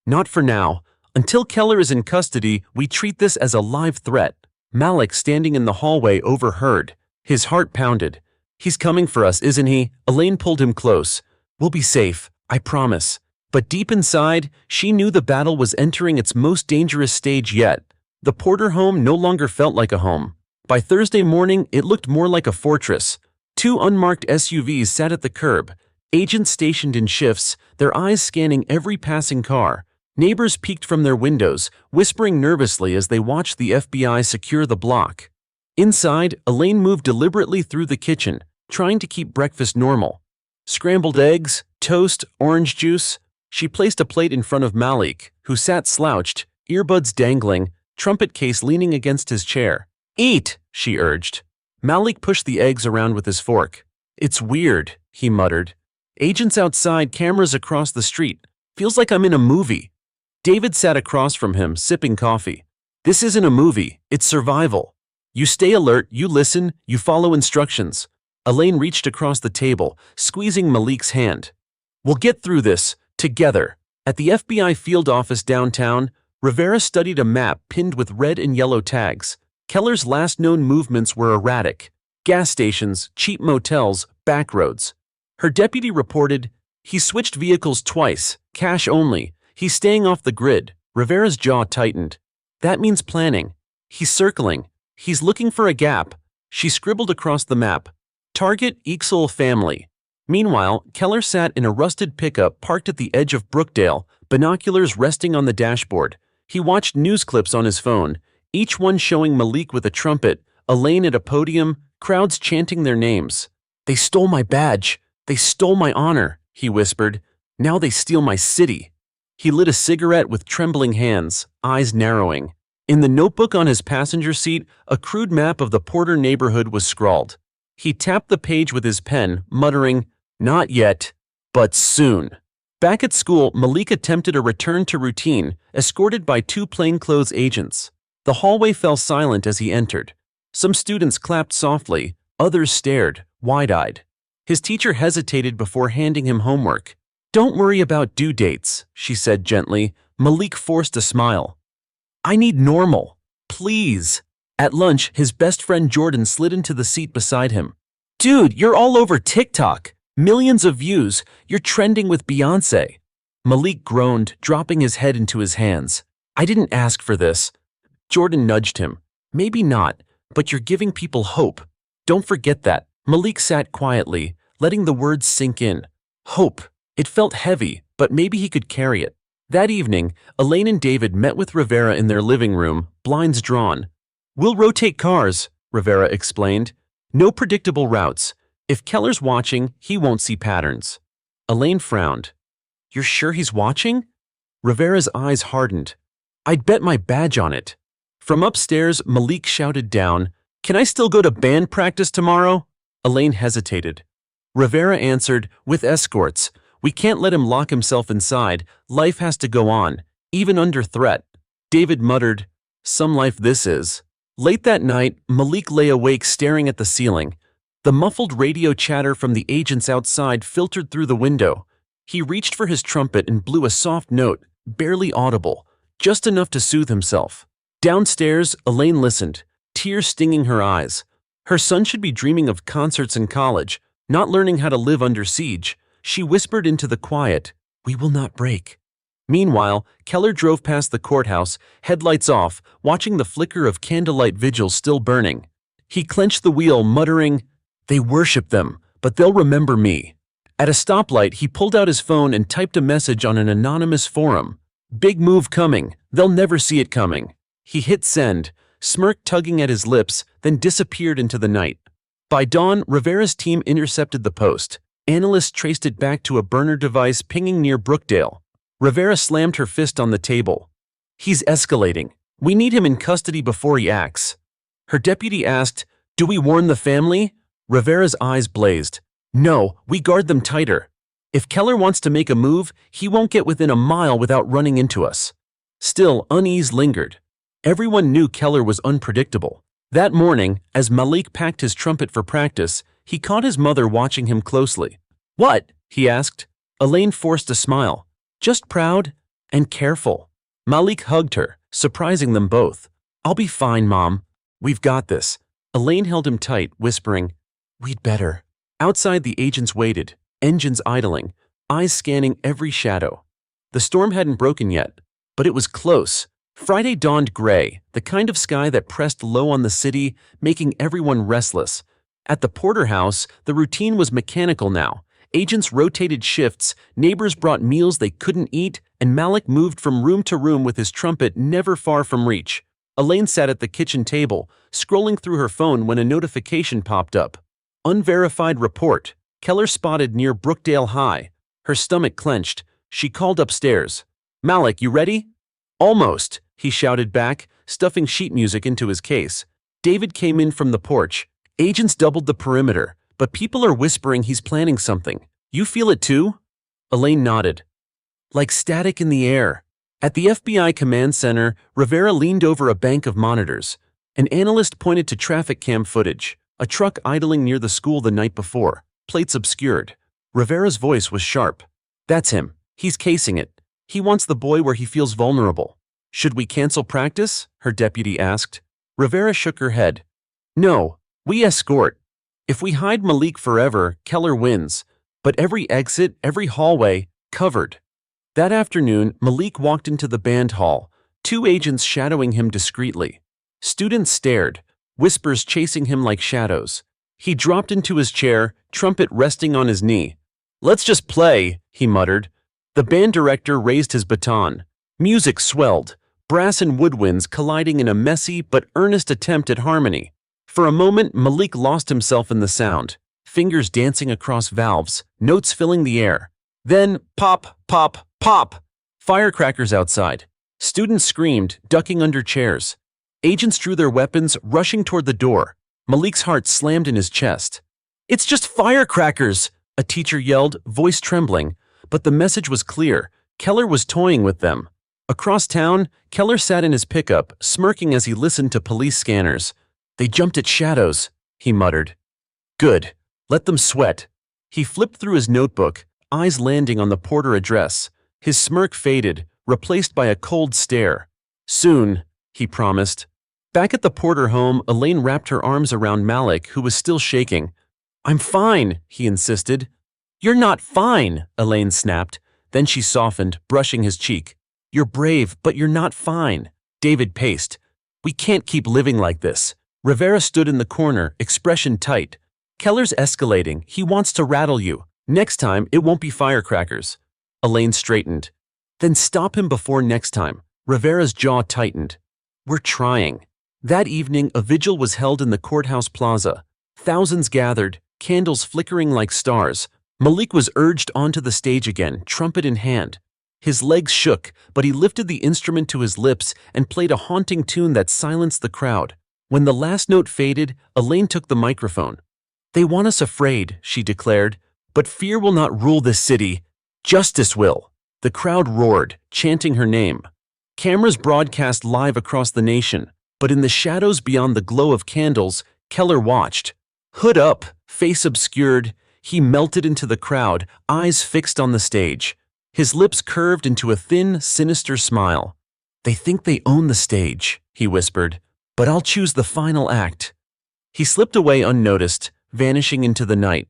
"Not for now. Until Keller is in custody, we treat this as a live threat." Malik, standing in the hallway, overheard. His heart pounded. "He's coming for us, isn't he?" Elaine pulled him close. "We'll be safe, I promise." But deep inside, she knew the battle was entering its most dangerous stage yet. The Porter home no longer felt like a home. By Thursday morning, it looked more like a fortress. 2 unmarked SUVs sat at the curb, agents stationed in shifts, their eyes scanning every passing car. Neighbors peeked from their windows, whispering nervously as they watched the FBI secure the block. Inside, Elaine moved deliberately through the kitchen, trying to keep breakfast normal. Scrambled eggs, toast, orange juice. She placed a plate in front of Malik, who sat slouched, earbuds dangling, trumpet case leaning against his chair. "Eat," she urged. Malik pushed the eggs around with his fork. "It's weird," he muttered. "Agents outside, cameras across the street. Feels like I'm in a movie." David sat across from him, sipping coffee. "This isn't a movie, it's survival. You stay alert, you listen, you follow instructions." Elaine reached across the table, squeezing Malik's hand. "We'll get through this, together." At the FBI field office downtown, Rivera studied a map pinned with red and yellow tags. Keller's last known movements were erratic. Gas stations, cheap motels, back roads. Her deputy reported, "He switched vehicles twice, cash only. He's staying off the grid." Rivera's jaw tightened. "That means planning. He's circling. He's looking for a gap." She scribbled across the map. "Target Ixel family." Meanwhile, Keller sat in a rusted pickup parked at the edge of Brookdale, binoculars resting on the dashboard. He watched news clips on his phone, each one showing Malik with a trumpet, Elaine at a podium, crowds chanting their names. "They stole my badge. They stole my honor," he whispered. "Now they steal my city." He lit a cigarette with trembling hands, eyes narrowing. In the notebook on his passenger seat, a crude map of the Porter neighborhood was scrawled. He tapped the page with his pen, muttering, "Not yet, but soon." Back at school, Malik attempted a return to routine, escorted by 2 plainclothes agents. The hallway fell silent as he entered. Some students clapped softly, others stared, wide-eyed. His teacher hesitated before handing him homework. "Don't worry about due dates," she said gently. Malik forced a smile. "I need normal. Please." At lunch, his best friend Jordan slid into the seat beside him. "Dude, you're all over TikTok. Millions of views. You're trending with Beyoncé." Malik groaned, dropping his head into his hands. "I didn't ask for this." Jordan nudged him. "Maybe not, but you're giving people hope. Don't forget that." Malik sat quietly, letting the words sink in. Hope. It felt heavy, but maybe he could carry it. That evening, Elaine and David met with Rivera in their living room, blinds drawn. "We'll rotate cars," Rivera explained. "No predictable routes. If Keller's watching, he won't see patterns." Elaine frowned. "You're sure he's watching?" Rivera's eyes hardened. "I'd bet my badge on it." From upstairs, Malik shouted down, "Can I still go to band practice tomorrow?" Elaine hesitated. Rivera answered, "With escorts. We can't let him lock himself inside. Life has to go on, even under threat." David muttered, "Some life this is." Late that night, Malik lay awake staring at the ceiling. The muffled radio chatter from the agents outside filtered through the window. He reached for his trumpet and blew a soft note, barely audible, just enough to soothe himself. Downstairs, Elaine listened, tears stinging her eyes. Her son should be dreaming of concerts in college, not learning how to live under siege. She whispered into the quiet, "We will not break." Meanwhile, Keller drove past the courthouse, headlights off, watching the flicker of candlelight vigils still burning. He clenched the wheel, muttering, "They worship them, but they'll remember me." At a stoplight, he pulled out his phone and typed a message on an anonymous forum. Big move coming. They'll never see it coming. He hit send, smirk tugging at his lips, then disappeared into the night. By dawn, Rivera's team intercepted the post. Analysts traced it back to a burner device pinging near Brookdale. Rivera slammed her fist on the table. He's escalating. We need him in custody before he acts. Her deputy asked, "Do we warn the family?" Rivera's eyes blazed. "No, we guard them tighter. If Keller wants to make a move, he won't get within a mile without running into us." Still, unease lingered. Everyone knew Keller was unpredictable. That morning, as Malik packed his trumpet for practice, he caught his mother watching him closely. "What?" he asked. Elaine forced a smile. "Just proud and careful." Malik hugged her, surprising them both. "I'll be fine, Mom. We've got this." Elaine held him tight, whispering, "We'd better." Outside, the agents waited, engines idling, eyes scanning every shadow. The storm hadn't broken yet, but it was close. Friday dawned gray, the kind of sky that pressed low on the city, making everyone restless. At the Porter house, the routine was mechanical now. Agents rotated shifts, neighbors brought meals they couldn't eat, and Malik moved from room to room with his trumpet never far from reach. Elaine sat at the kitchen table, scrolling through her phone when a notification popped up. Unverified report. Keller spotted near Brookdale High. Her stomach clenched. She called upstairs. "Malik, you ready?" "Almost," he shouted back, stuffing sheet music into his case. David came in from the porch. "Agents doubled the perimeter, but people are whispering he's planning something. You feel it too?" Elaine nodded. "Like static in the air." At the FBI command center, Rivera leaned over a bank of monitors. An analyst pointed to traffic cam footage, a truck idling near the school the night before, plates obscured. Rivera's voice was sharp. "That's him. He's casing it. He wants the boy where he feels vulnerable." "Should we cancel practice?" her deputy asked. Rivera shook her head. "No, we escort. If we hide Malik forever, Keller wins. But every exit, every hallway, covered." That afternoon, Malik walked into the band hall, 2 agents shadowing him discreetly. Students stared, whispers chasing him like shadows. He dropped into his chair, trumpet resting on his knee. "Let's just play," he muttered. The band director raised his baton. Music swelled, brass and woodwinds colliding in a messy but earnest attempt at harmony. For a moment, Malik lost himself in the sound, fingers dancing across valves, notes filling the air. Then, pop, pop, pop! Firecrackers outside. Students screamed, ducking under chairs. Agents drew their weapons, rushing toward the door. Malik's heart slammed in his chest. "It's just firecrackers!" a teacher yelled, voice trembling. But the message was clear. Keller was toying with them. Across town, Keller sat in his pickup, smirking as he listened to police scanners. "They jumped at shadows," he muttered. "Good. Let them sweat." He flipped through his notebook, eyes landing on the Porter address. His smirk faded, replaced by a cold stare. "Soon," he promised. Back at the Porter home, Elaine wrapped her arms around Malik, who was still shaking. "I'm fine," he insisted. "You're not fine," Elaine snapped. Then she softened, brushing his cheek. "You're brave, but you're not fine." David paced. "We can't keep living like this." Rivera stood in the corner, expression tight. "Keller's escalating. He wants to rattle you. Next time, it won't be firecrackers." Elaine straightened. "Then stop him before next time." Rivera's jaw tightened. "We're trying." That evening, a vigil was held in the courthouse plaza. Thousands gathered, candles flickering like stars. Malik was urged onto the stage again, trumpet in hand. His legs shook, but he lifted the instrument to his lips and played a haunting tune that silenced the crowd. When the last note faded, Elaine took the microphone. "They want us afraid," she declared, "but fear will not rule this city. Justice will." The crowd roared, chanting her name. Cameras broadcast live across the nation, but in the shadows beyond the glow of candles, Keller watched. Hood up, face obscured, he melted into the crowd, eyes fixed on the stage. His lips curved into a thin, sinister smile. "They think they own the stage," he whispered, "but I'll choose the final act." He slipped away unnoticed, vanishing into the night.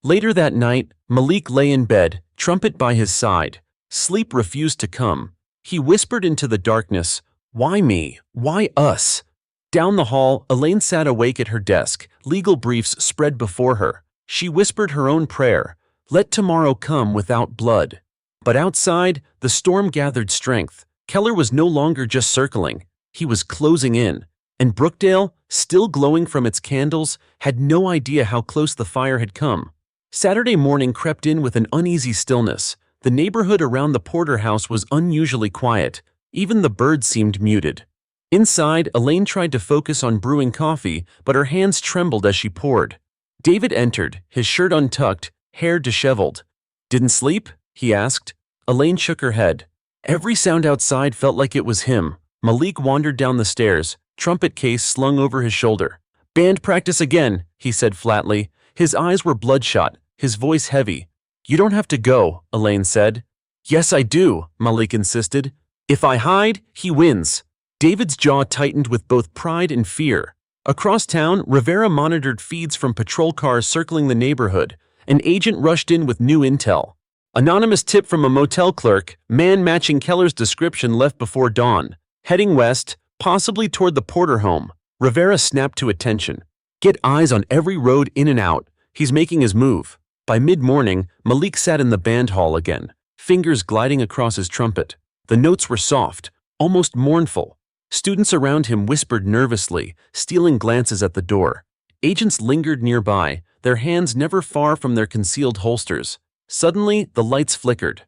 Later that night, Malik lay in bed, trumpet by his side. Sleep refused to come. He whispered into the darkness, "Why me? Why us?" Down the hall, Elaine sat awake at her desk, legal briefs spread before her. She whispered her own prayer, "Let tomorrow come without blood." But outside, the storm gathered strength. Keller was no longer just circling. He was closing in. And Brookdale, still glowing from its candles, had no idea how close the fire had come. Saturday morning crept in with an uneasy stillness. The neighborhood around the Porter house was unusually quiet. Even the birds seemed muted. Inside, Elaine tried to focus on brewing coffee, but her hands trembled as she poured. David entered, his shirt untucked, hair disheveled. "Didn't sleep?" he asked. Elaine shook her head. Every sound outside felt like it was him. Malik wandered down the stairs, trumpet case slung over his shoulder. "Band practice again," he said flatly. His eyes were bloodshot, his voice heavy. "You don't have to go," Elaine said. "Yes, I do," Malik insisted. "If I hide, he wins." David's jaw tightened with both pride and fear. Across town, Rivera monitored feeds from patrol cars circling the neighborhood. An agent rushed in with new intel. Anonymous tip from a motel clerk, man matching Keller's description left before dawn. Heading west, possibly toward the Porter home. Rivera snapped to attention. "Get eyes on every road in and out. He's making his move." By mid-morning, Malik sat in the band hall again, fingers gliding across his trumpet. The notes were soft, almost mournful. Students around him whispered nervously, stealing glances at the door. Agents lingered nearby, their hands never far from their concealed holsters. Suddenly, the lights flickered.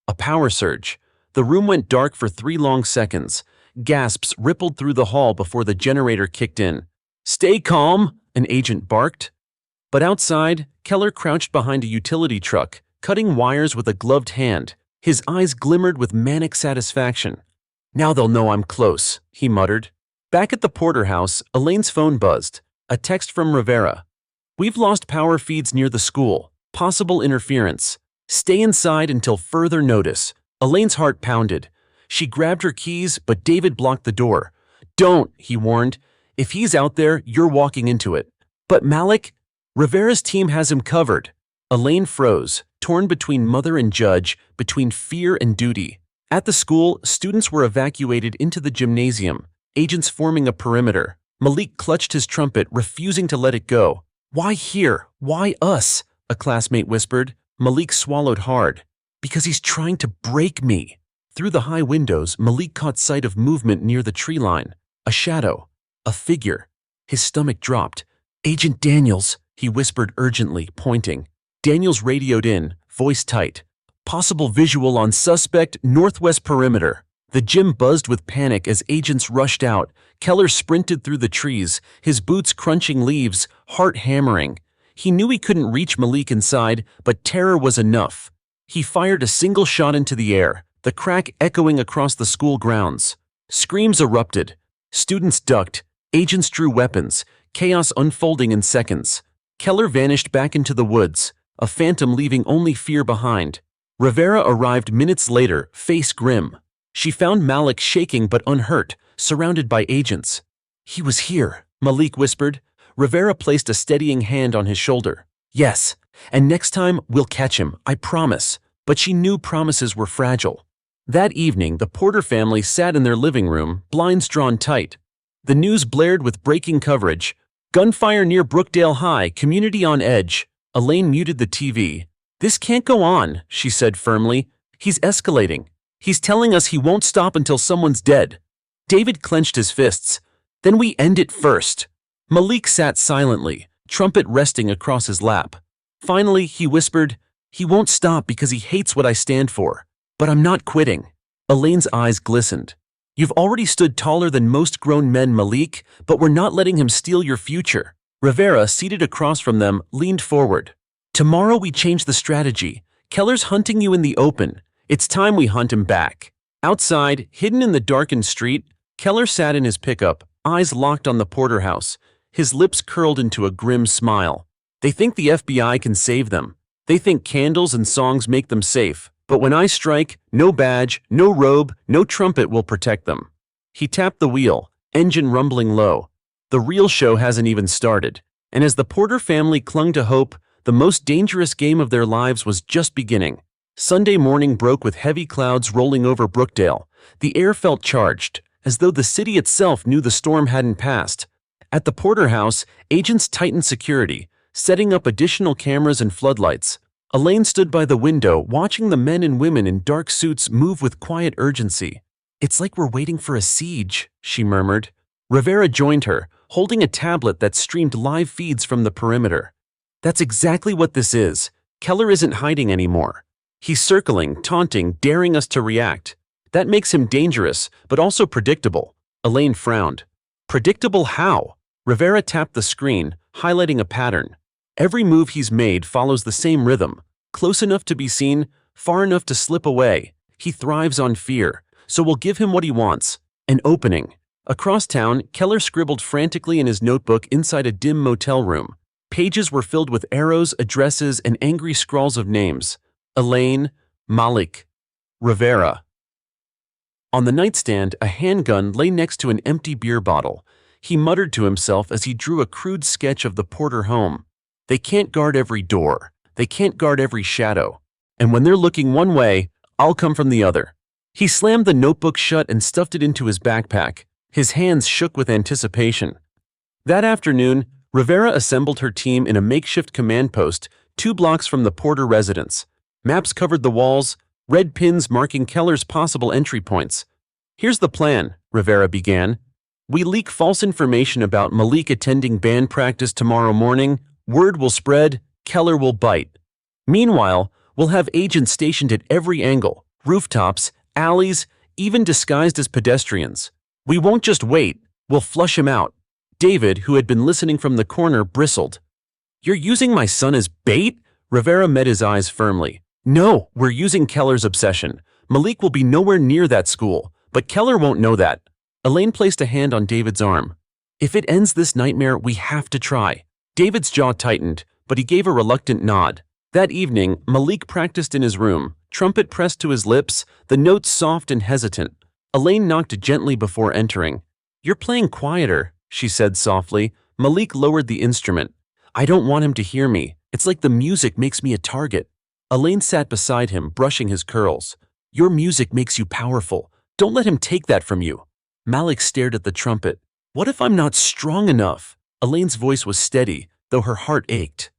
A power surge. The room went dark for 3 long seconds. Gasps rippled through the hall before the generator kicked in. "Stay calm," an agent barked. But outside, Keller crouched behind a utility truck, cutting wires with a gloved hand. His eyes glimmered with manic satisfaction. "Now they'll know I'm close," he muttered. Back at the Porter house, Elaine's phone buzzed. A text from Rivera. "We've lost power feeds near the school. Possible interference. Stay inside until further notice." Elaine's heart pounded. She grabbed her keys, but David blocked the door. "Don't," he warned. "If he's out there, you're walking into it." "But Malik, Rivera's team has him covered." Elaine froze, torn between mother and judge, between fear and duty. At the school, students were evacuated into the gymnasium, agents forming a perimeter. Malik clutched his trumpet, refusing to let it go. "Why here? Why us?" a classmate whispered. Malik swallowed hard. "Because he's trying to break me." Through the high windows, Malik caught sight of movement near the tree line. A shadow. A figure. His stomach dropped. "Agent Daniels," he whispered urgently, pointing. Daniels radioed in, voice tight. "Possible visual on suspect, northwest perimeter." The gym buzzed with panic as agents rushed out. Keller sprinted through the trees, his boots crunching leaves, heart hammering. He knew he couldn't reach Malik inside, but terror was enough. He fired a single shot into the air, the crack echoing across the school grounds. Screams erupted. Students ducked. Agents drew weapons, chaos unfolding in seconds. Keller vanished back into the woods, a phantom leaving only fear behind. Rivera arrived minutes later, face grim. She found Malik shaking but unhurt, surrounded by agents. "He was here," Malik whispered. Rivera placed a steadying hand on his shoulder. "Yes, and next time we'll catch him, I promise." But she knew promises were fragile. That evening, the Porter family sat in their living room, blinds drawn tight. The news blared with breaking coverage. "Gunfire near Brookdale High, community on edge." Elaine muted the TV. "This can't go on," she said firmly. "He's escalating. He's telling us he won't stop until someone's dead." David clenched his fists. "Then we end it first." Malik sat silently, trumpet resting across his lap. Finally, he whispered, "He won't stop because he hates what I stand for. But I'm not quitting." Elaine's eyes glistened. "You've already stood taller than most grown men, Malik, but we're not letting him steal your future." Rivera, seated across from them, leaned forward. "Tomorrow we change the strategy. Keller's hunting you in the open. It's time we hunt him back." Outside, hidden in the darkened street, Keller sat in his pickup, eyes locked on the Porter house. His lips curled into a grim smile. "They think the FBI can save them. They think candles and songs make them safe. But when I strike, no badge, no robe, no trumpet will protect them." He tapped the wheel, engine rumbling low. The real show hasn't even started. And as the Porter family clung to hope, the most dangerous game of their lives was just beginning. Sunday morning broke with heavy clouds rolling over Brookdale. The air felt charged, as though the city itself knew the storm hadn't passed. At the Porter house, agents tightened security, setting up additional cameras and floodlights. Elaine stood by the window, watching the men and women in dark suits move with quiet urgency. "It's like we're waiting for a siege," she murmured. Rivera joined her, holding a tablet that streamed live feeds from the perimeter. "That's exactly what this is. Keller isn't hiding anymore. He's circling, taunting, daring us to react. That makes him dangerous, but also predictable." Elaine frowned. "Predictable how?" Rivera tapped the screen, highlighting a pattern. "Every move he's made follows the same rhythm. Close enough to be seen, far enough to slip away. He thrives on fear, so we'll give him what he wants. An opening." Across town, Keller scribbled frantically in his notebook inside a dim motel room. Pages were filled with arrows, addresses, and angry scrawls of names. Elaine, Malik, Rivera. On the nightstand, a handgun lay next to an empty beer bottle. He muttered to himself as he drew a crude sketch of the Porter home. They can't guard every door. They can't guard every shadow. And when they're looking one way, I'll come from the other. He slammed the notebook shut and stuffed it into his backpack. His hands shook with anticipation. That afternoon, Rivera assembled her team in a makeshift command post 2 blocks from the Porter residence. Maps covered the walls, red pins marking Keller's possible entry points. "Here's the plan," Rivera began. "We leak false information about Malik attending band practice tomorrow morning. Word will spread, Keller will bite. Meanwhile, we'll have agents stationed at every angle, rooftops, alleys, even disguised as pedestrians. We won't just wait, we'll flush him out." David, who had been listening from the corner, bristled. "You're using my son as bait?" Rivera met his eyes firmly. "No, we're using Keller's obsession. Malik will be nowhere near that school, but Keller won't know that." Elaine placed a hand on David's arm. "If it ends this nightmare, we have to try." David's jaw tightened, but he gave a reluctant nod. That evening, Malik practiced in his room, trumpet pressed to his lips, the notes soft and hesitant. Elaine knocked gently before entering. "You're playing quieter," she said softly. Malik lowered the instrument. "I don't want him to hear me. It's like the music makes me a target." Elaine sat beside him, brushing his curls. "Your music makes you powerful. Don't let him take that from you." Malik stared at the trumpet. "What if I'm not strong enough?" Elaine's voice was steady, though her heart ached.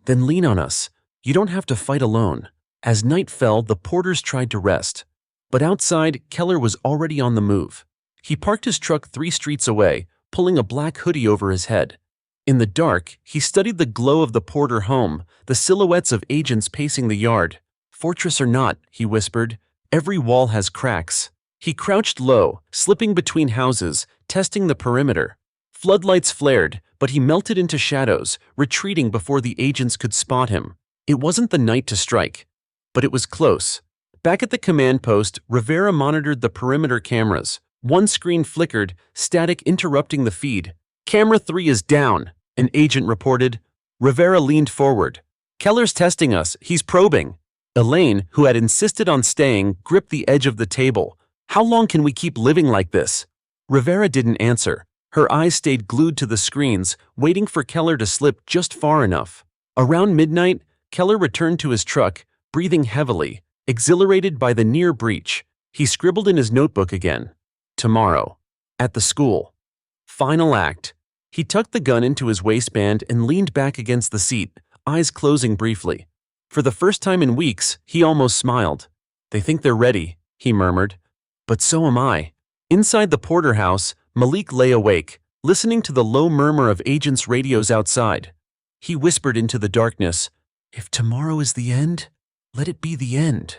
"Then lean on us. You don't have to fight alone." As night fell, the Porters tried to rest. But outside, Keller was already on the move. He parked his truck 3 streets away, pulling a black hoodie over his head. In the dark, he studied the glow of the Porter home, the silhouettes of agents pacing the yard. "Fortress or not," he whispered, "every wall has cracks." He crouched low, slipping between houses, testing the perimeter. Floodlights flared, but he melted into shadows, retreating before the agents could spot him. It wasn't the night to strike, but it was close. Back at the command post, Rivera monitored the perimeter cameras. One screen flickered, static interrupting the feed. "Camera 3 is down," an agent reported. Rivera leaned forward. "Keller's testing us. He's probing." Elaine, who had insisted on staying, gripped the edge of the table. "How long can we keep living like this?" Rivera didn't answer. Her eyes stayed glued to the screens, waiting for Keller to slip just far enough. Around midnight, Keller returned to his truck, breathing heavily, exhilarated by the near breach. He scribbled in his notebook again. "Tomorrow. At the school. Final act." He tucked the gun into his waistband and leaned back against the seat, eyes closing briefly. For the first time in weeks, he almost smiled. "They think they're ready," he murmured. "But so am I." Inside the Porter house, Malik lay awake, listening to the low murmur of agents' radios outside. He whispered into the darkness, "If tomorrow is the end, let it be the end."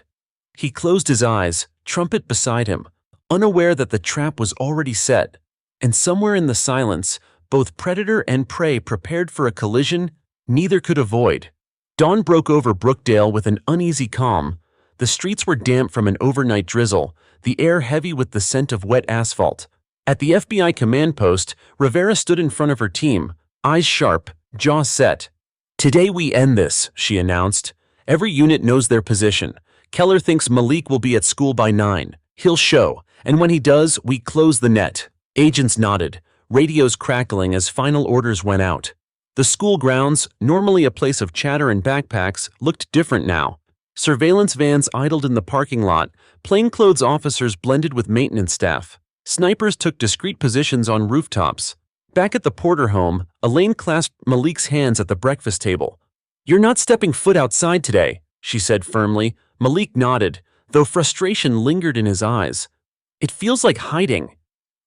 He closed his eyes, trumpet beside him, unaware that the trap was already set. And somewhere in the silence, both predator and prey prepared for a collision neither could avoid. Dawn broke over Brookdale with an uneasy calm. The streets were damp from an overnight drizzle, the air heavy with the scent of wet asphalt. At the FBI command post, Rivera stood in front of her team, eyes sharp, jaw set. "Today we end this," she announced. "Every unit knows their position. Keller thinks Malik will be at school by 9. He'll show, and when he does, we close the net." Agents nodded, radios crackling as final orders went out. The school grounds, normally a place of chatter and backpacks, looked different now. Surveillance vans idled in the parking lot, plainclothes officers blended with maintenance staff. Snipers took discreet positions on rooftops. Back at the Porter home, Elaine clasped Malik's hands at the breakfast table. "You're not stepping foot outside today," she said firmly. Malik nodded, though frustration lingered in his eyes. "It feels like hiding."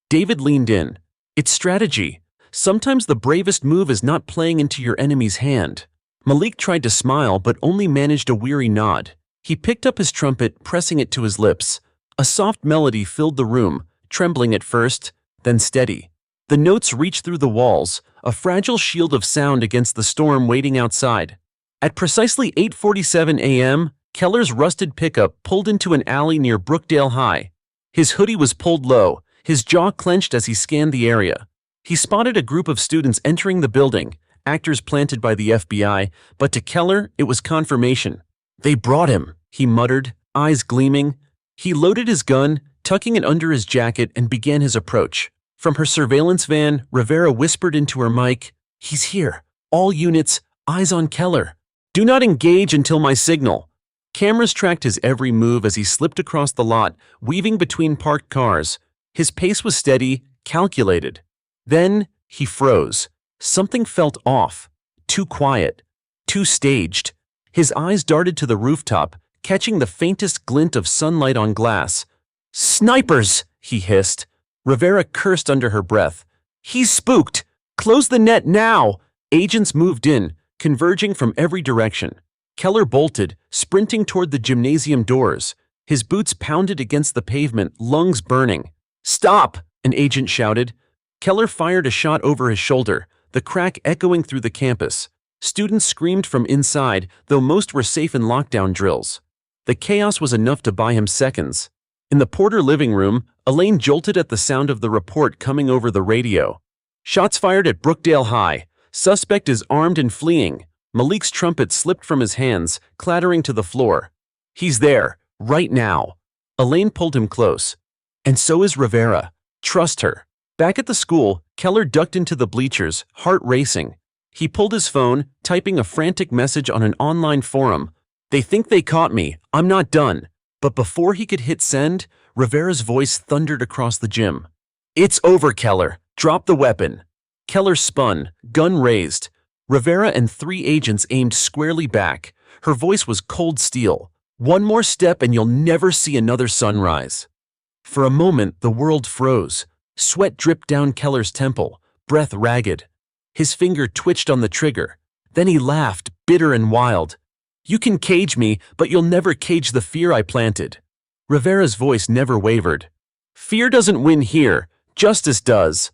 David leaned in. "It's strategy. Sometimes the bravest move is not playing into your enemy's hand." Malik tried to smile but only managed a weary nod. He picked up his trumpet, pressing it to his lips. A soft melody filled the room, trembling at first, then steady. The notes reached through the walls, a fragile shield of sound against the storm waiting outside. At precisely 8:47 a.m., Keller's rusted pickup pulled into an alley near Brookdale High. His hoodie was pulled low, his jaw clenched as he scanned the area. He spotted a group of students entering the building, actors planted by the FBI, but to Keller, it was confirmation. "They brought him," he muttered, eyes gleaming. He loaded his gun, tucking it under his jacket, and began his approach. From her surveillance van, Rivera whispered into her mic, "He's here. All units, eyes on Keller. Do not engage until my signal." Cameras tracked his every move as he slipped across the lot, weaving between parked cars. His pace was steady, calculated. Then he froze. Something felt off. Too quiet. Too staged. His eyes darted to the rooftop, catching the faintest glint of sunlight on glass. "Snipers!" he hissed. Rivera cursed under her breath. "He's spooked! Close the net now!" Agents moved in, converging from every direction. Keller bolted, sprinting toward the gymnasium doors. His boots pounded against the pavement, lungs burning. "Stop!" an agent shouted. Keller fired a shot over his shoulder, the crack echoing through the campus. Students screamed from inside, though most were safe in lockdown drills. The chaos was enough to buy him seconds. In the Porter living room, Elaine jolted at the sound of the report coming over the radio. "Shots fired at Brookdale High. Suspect is armed and fleeing." Malik's trumpet slipped from his hands, clattering to the floor. "He's there, right now." Elaine pulled him close. "And so is Rivera. Trust her." Back at the school, Keller ducked into the bleachers, heart racing. He pulled his phone, typing a frantic message on an online forum. "They think they caught me. I'm not done." But before he could hit send, Rivera's voice thundered across the gym. "It's over, Keller. Drop the weapon." Keller spun, gun raised. Rivera and 3 agents aimed squarely back. Her voice was cold steel. "One more step and you'll never see another sunrise." For a moment, the world froze. Sweat dripped down Keller's temple, breath ragged. His finger twitched on the trigger. Then he laughed, bitter and wild. "You can cage me, but you'll never cage the fear I planted." Rivera's voice never wavered. "Fear doesn't win here. Justice does."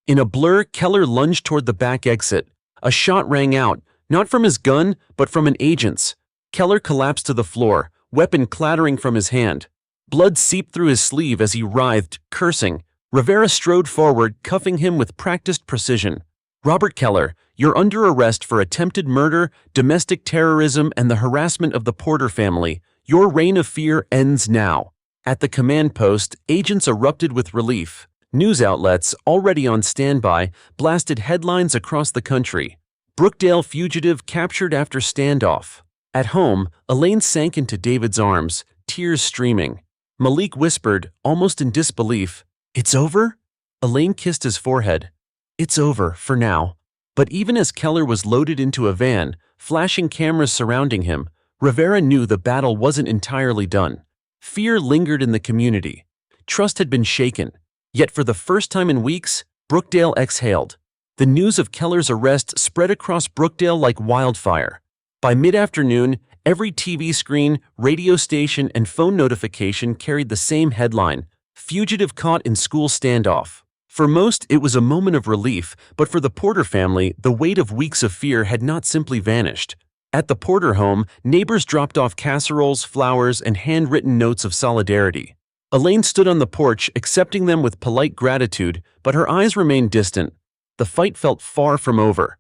In a blur, Keller lunged toward the back exit. A shot rang out, not from his gun, but from an agent's. Keller collapsed to the floor, weapon clattering from his hand. Blood seeped through his sleeve as he writhed, cursing. Rivera strode forward, cuffing him with practiced precision. "Robert Keller, you're under arrest for attempted murder, domestic terrorism, and the harassment of the Porter family. Your reign of fear ends now." At the command post, agents erupted with relief. News outlets, already on standby, blasted headlines across the country. "Brookdale fugitive captured after standoff." At home, Elaine sank into David's arms, tears streaming. Malik whispered, almost in disbelief, "It's over?" Elaine kissed his forehead. "It's over, for now." But even as Keller was loaded into a van, flashing cameras surrounding him, Rivera knew the battle wasn't entirely done. Fear lingered in the community. Trust had been shaken. Yet for the first time in weeks, Brookdale exhaled. The news of Keller's arrest spread across Brookdale like wildfire. By mid-afternoon, every TV screen, radio station, and phone notification carried the same headline: "Fugitive caught in school standoff." For most, it was a moment of relief, but for the Porter family, the weight of weeks of fear had not simply vanished. At the Porter home, neighbors dropped off casseroles, flowers, and handwritten notes of solidarity. Elaine stood on the porch, accepting them with polite gratitude, but her eyes remained distant. The fight felt far from over.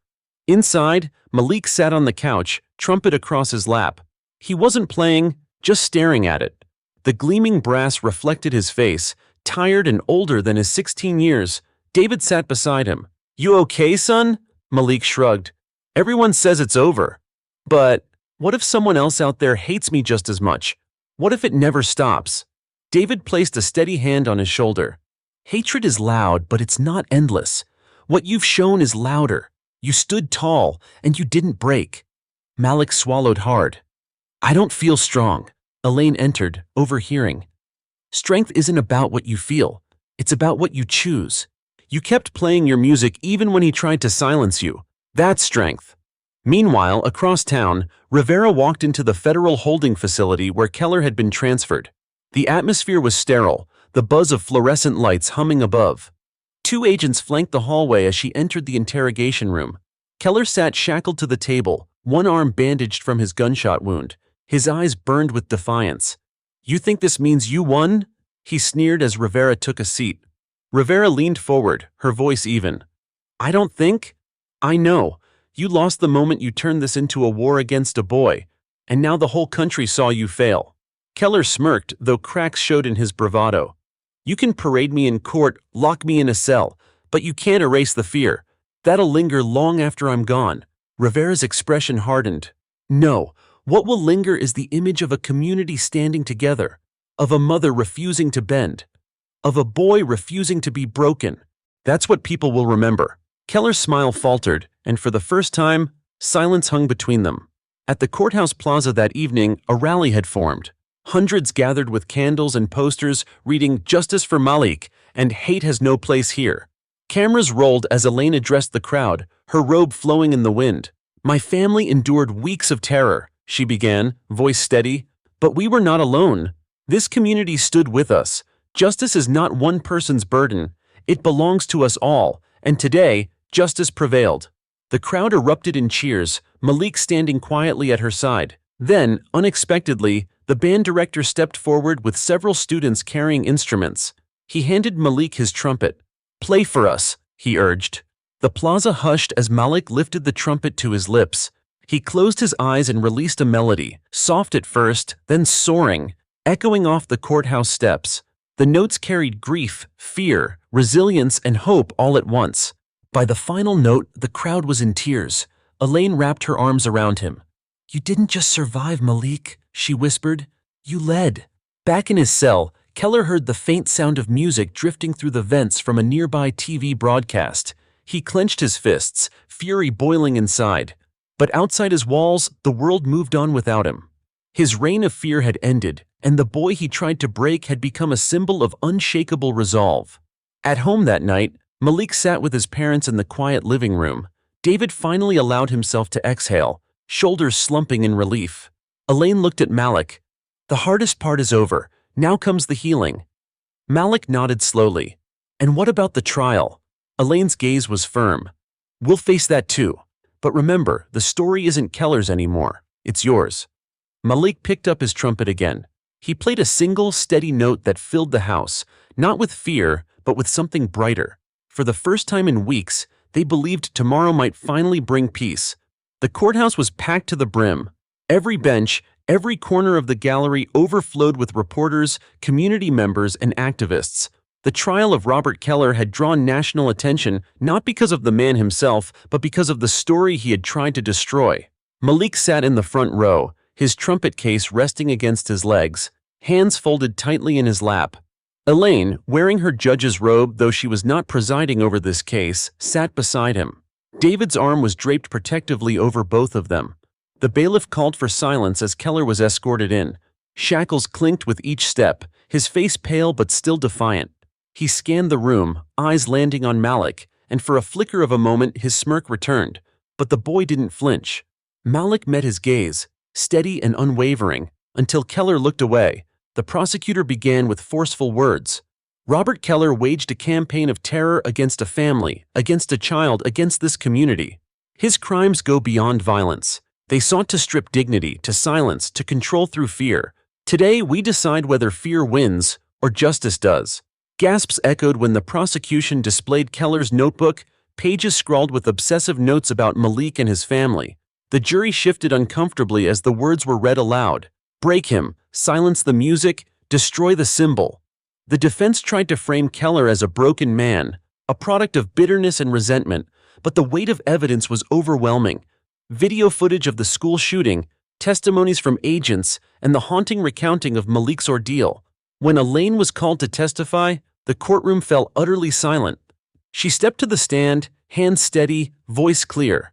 Inside, Malik sat on the couch, trumpet across his lap. He wasn't playing, just staring at it. The gleaming brass reflected his face, tired and older than his 16 years. David sat beside him. "You okay, son?" Malik shrugged. "Everyone says it's over. But what if someone else out there hates me just as much? What if it never stops?" David placed a steady hand on his shoulder. "Hatred is loud, but it's not endless. What you've shown is louder. You stood tall, and you didn't break." Malik swallowed hard. I don't feel strong. Elaine entered, overhearing. Strength isn't about what you feel. It's about what you choose. You kept playing your music even when he tried to silence you. That's strength. Meanwhile, across town, Rivera walked into the federal holding facility where Keller had been transferred. The atmosphere was sterile, the buzz of fluorescent lights humming above. Two agents flanked the hallway as she entered the interrogation room. Keller sat shackled to the table, one arm bandaged from his gunshot wound. His eyes burned with defiance. You think this means you won? He sneered as Rivera took a seat. Rivera leaned forward, her voice even. I don't think. I know. You lost the moment you turned this into a war against a boy, and now the whole country saw you fail. Keller smirked, though cracks showed in his bravado. You can parade me in court, lock me in a cell, but you can't erase the fear. That'll linger long after I'm gone. Rivera's expression hardened. No, what will linger is the image of a community standing together, of a mother refusing to bend, of a boy refusing to be broken. That's what people will remember. Keller's smile faltered, and for the first time, silence hung between them. At the courthouse plaza that evening, a rally had formed. Hundreds gathered with candles and posters reading "Justice for Malik" and "Hate has no place here." Cameras rolled as Elaine addressed the crowd, her robe flowing in the wind. My family endured weeks of terror, she began, voice steady, but we were not alone. This community stood with us. Justice is not one person's burden. It belongs to us all, and today, justice prevailed. The crowd erupted in cheers, Malik standing quietly at her side. Then, unexpectedly, the band director stepped forward with several students carrying instruments. He handed Malik his trumpet. Play for us, he urged. The plaza hushed as Malik lifted the trumpet to his lips. He closed his eyes and released a melody, soft at first, then soaring, echoing off the courthouse steps. The notes carried grief, fear, resilience, and hope all at once. By the final note, the crowd was in tears. Elaine wrapped her arms around him. You didn't just survive, Malik, she whispered. You led. Back in his cell, Keller heard the faint sound of music drifting through the vents from a nearby TV broadcast. He clenched his fists, fury boiling inside. But outside his walls, the world moved on without him. His reign of fear had ended, and the boy he tried to break had become a symbol of unshakable resolve. At home that night, Malik sat with his parents in the quiet living room. David finally allowed himself to exhale, shoulders slumping in relief. Elaine looked at Malik. The hardest part is over. Now comes the healing. Malik nodded slowly. And what about the trial? Elaine's gaze was firm. We'll face that too. But remember, the story isn't Keller's anymore. It's yours. Malik picked up his trumpet again. He played a single, steady note that filled the house, not with fear, but with something brighter. For the first time in weeks, they believed tomorrow might finally bring peace. The courthouse was packed to the brim. Every bench, every corner of the gallery overflowed with reporters, community members, and activists. The trial of Robert Keller had drawn national attention not because of the man himself, but because of the story he had tried to destroy. Malik sat in the front row, his trumpet case resting against his legs, hands folded tightly in his lap. Elaine, wearing her judge's robe though she was not presiding over this case, sat beside him. David's arm was draped protectively over both of them. The bailiff called for silence as Keller was escorted in. Shackles clinked with each step, his face pale but still defiant. He scanned the room, eyes landing on Malik, and for a flicker of a moment his smirk returned. But the boy didn't flinch. Malik met his gaze, steady and unwavering, until Keller looked away. The prosecutor began with forceful words. Robert Keller waged a campaign of terror against a family, against a child, against this community. His crimes go beyond violence. They sought to strip dignity, to silence, to control through fear. Today, we decide whether fear wins or justice does. Gasps echoed when the prosecution displayed Keller's notebook, pages scrawled with obsessive notes about Malik and his family. The jury shifted uncomfortably as the words were read aloud. Break him, silence the music, destroy the symbol. The defense tried to frame Keller as a broken man, a product of bitterness and resentment, but the weight of evidence was overwhelming. Video footage of the school shooting, testimonies from agents, and the haunting recounting of Malik's ordeal. When Elaine was called to testify, the courtroom fell utterly silent. She stepped to the stand, hands steady, voice clear.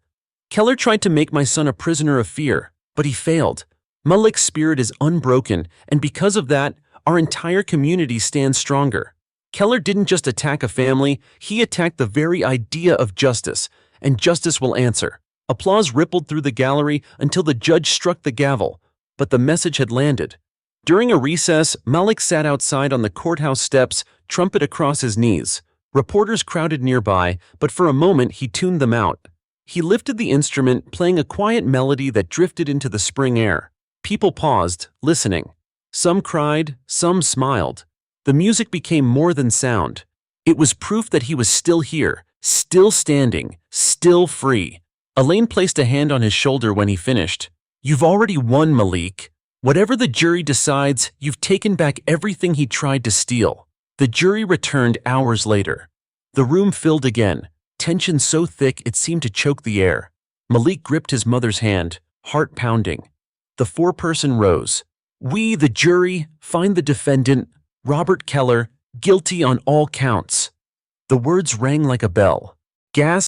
Keller tried to make my son a prisoner of fear, but he failed. Malik's spirit is unbroken, and because of that, our entire community stands stronger. Keller didn't just attack a family, he attacked the very idea of justice, and justice will answer. Applause rippled through the gallery until the judge struck the gavel, but the message had landed. During a recess, Malik sat outside on the courthouse steps, trumpet across his knees. Reporters crowded nearby, but for a moment he tuned them out. He lifted the instrument, playing a quiet melody that drifted into the spring air. People paused, listening. Some cried, some smiled. The music became more than sound. It was proof that he was still here, still standing, still free. Elaine placed a hand on his shoulder when he finished. "You've already won, Malik. Whatever the jury decides, you've taken back everything he tried to steal." The jury returned hours later. The room filled again, tension so thick it seemed to choke the air. Malik gripped his mother's hand, heart pounding. The four-person rose. "We, the jury, find the defendant, Robert Keller, guilty on all counts." The words rang like a bell. Gas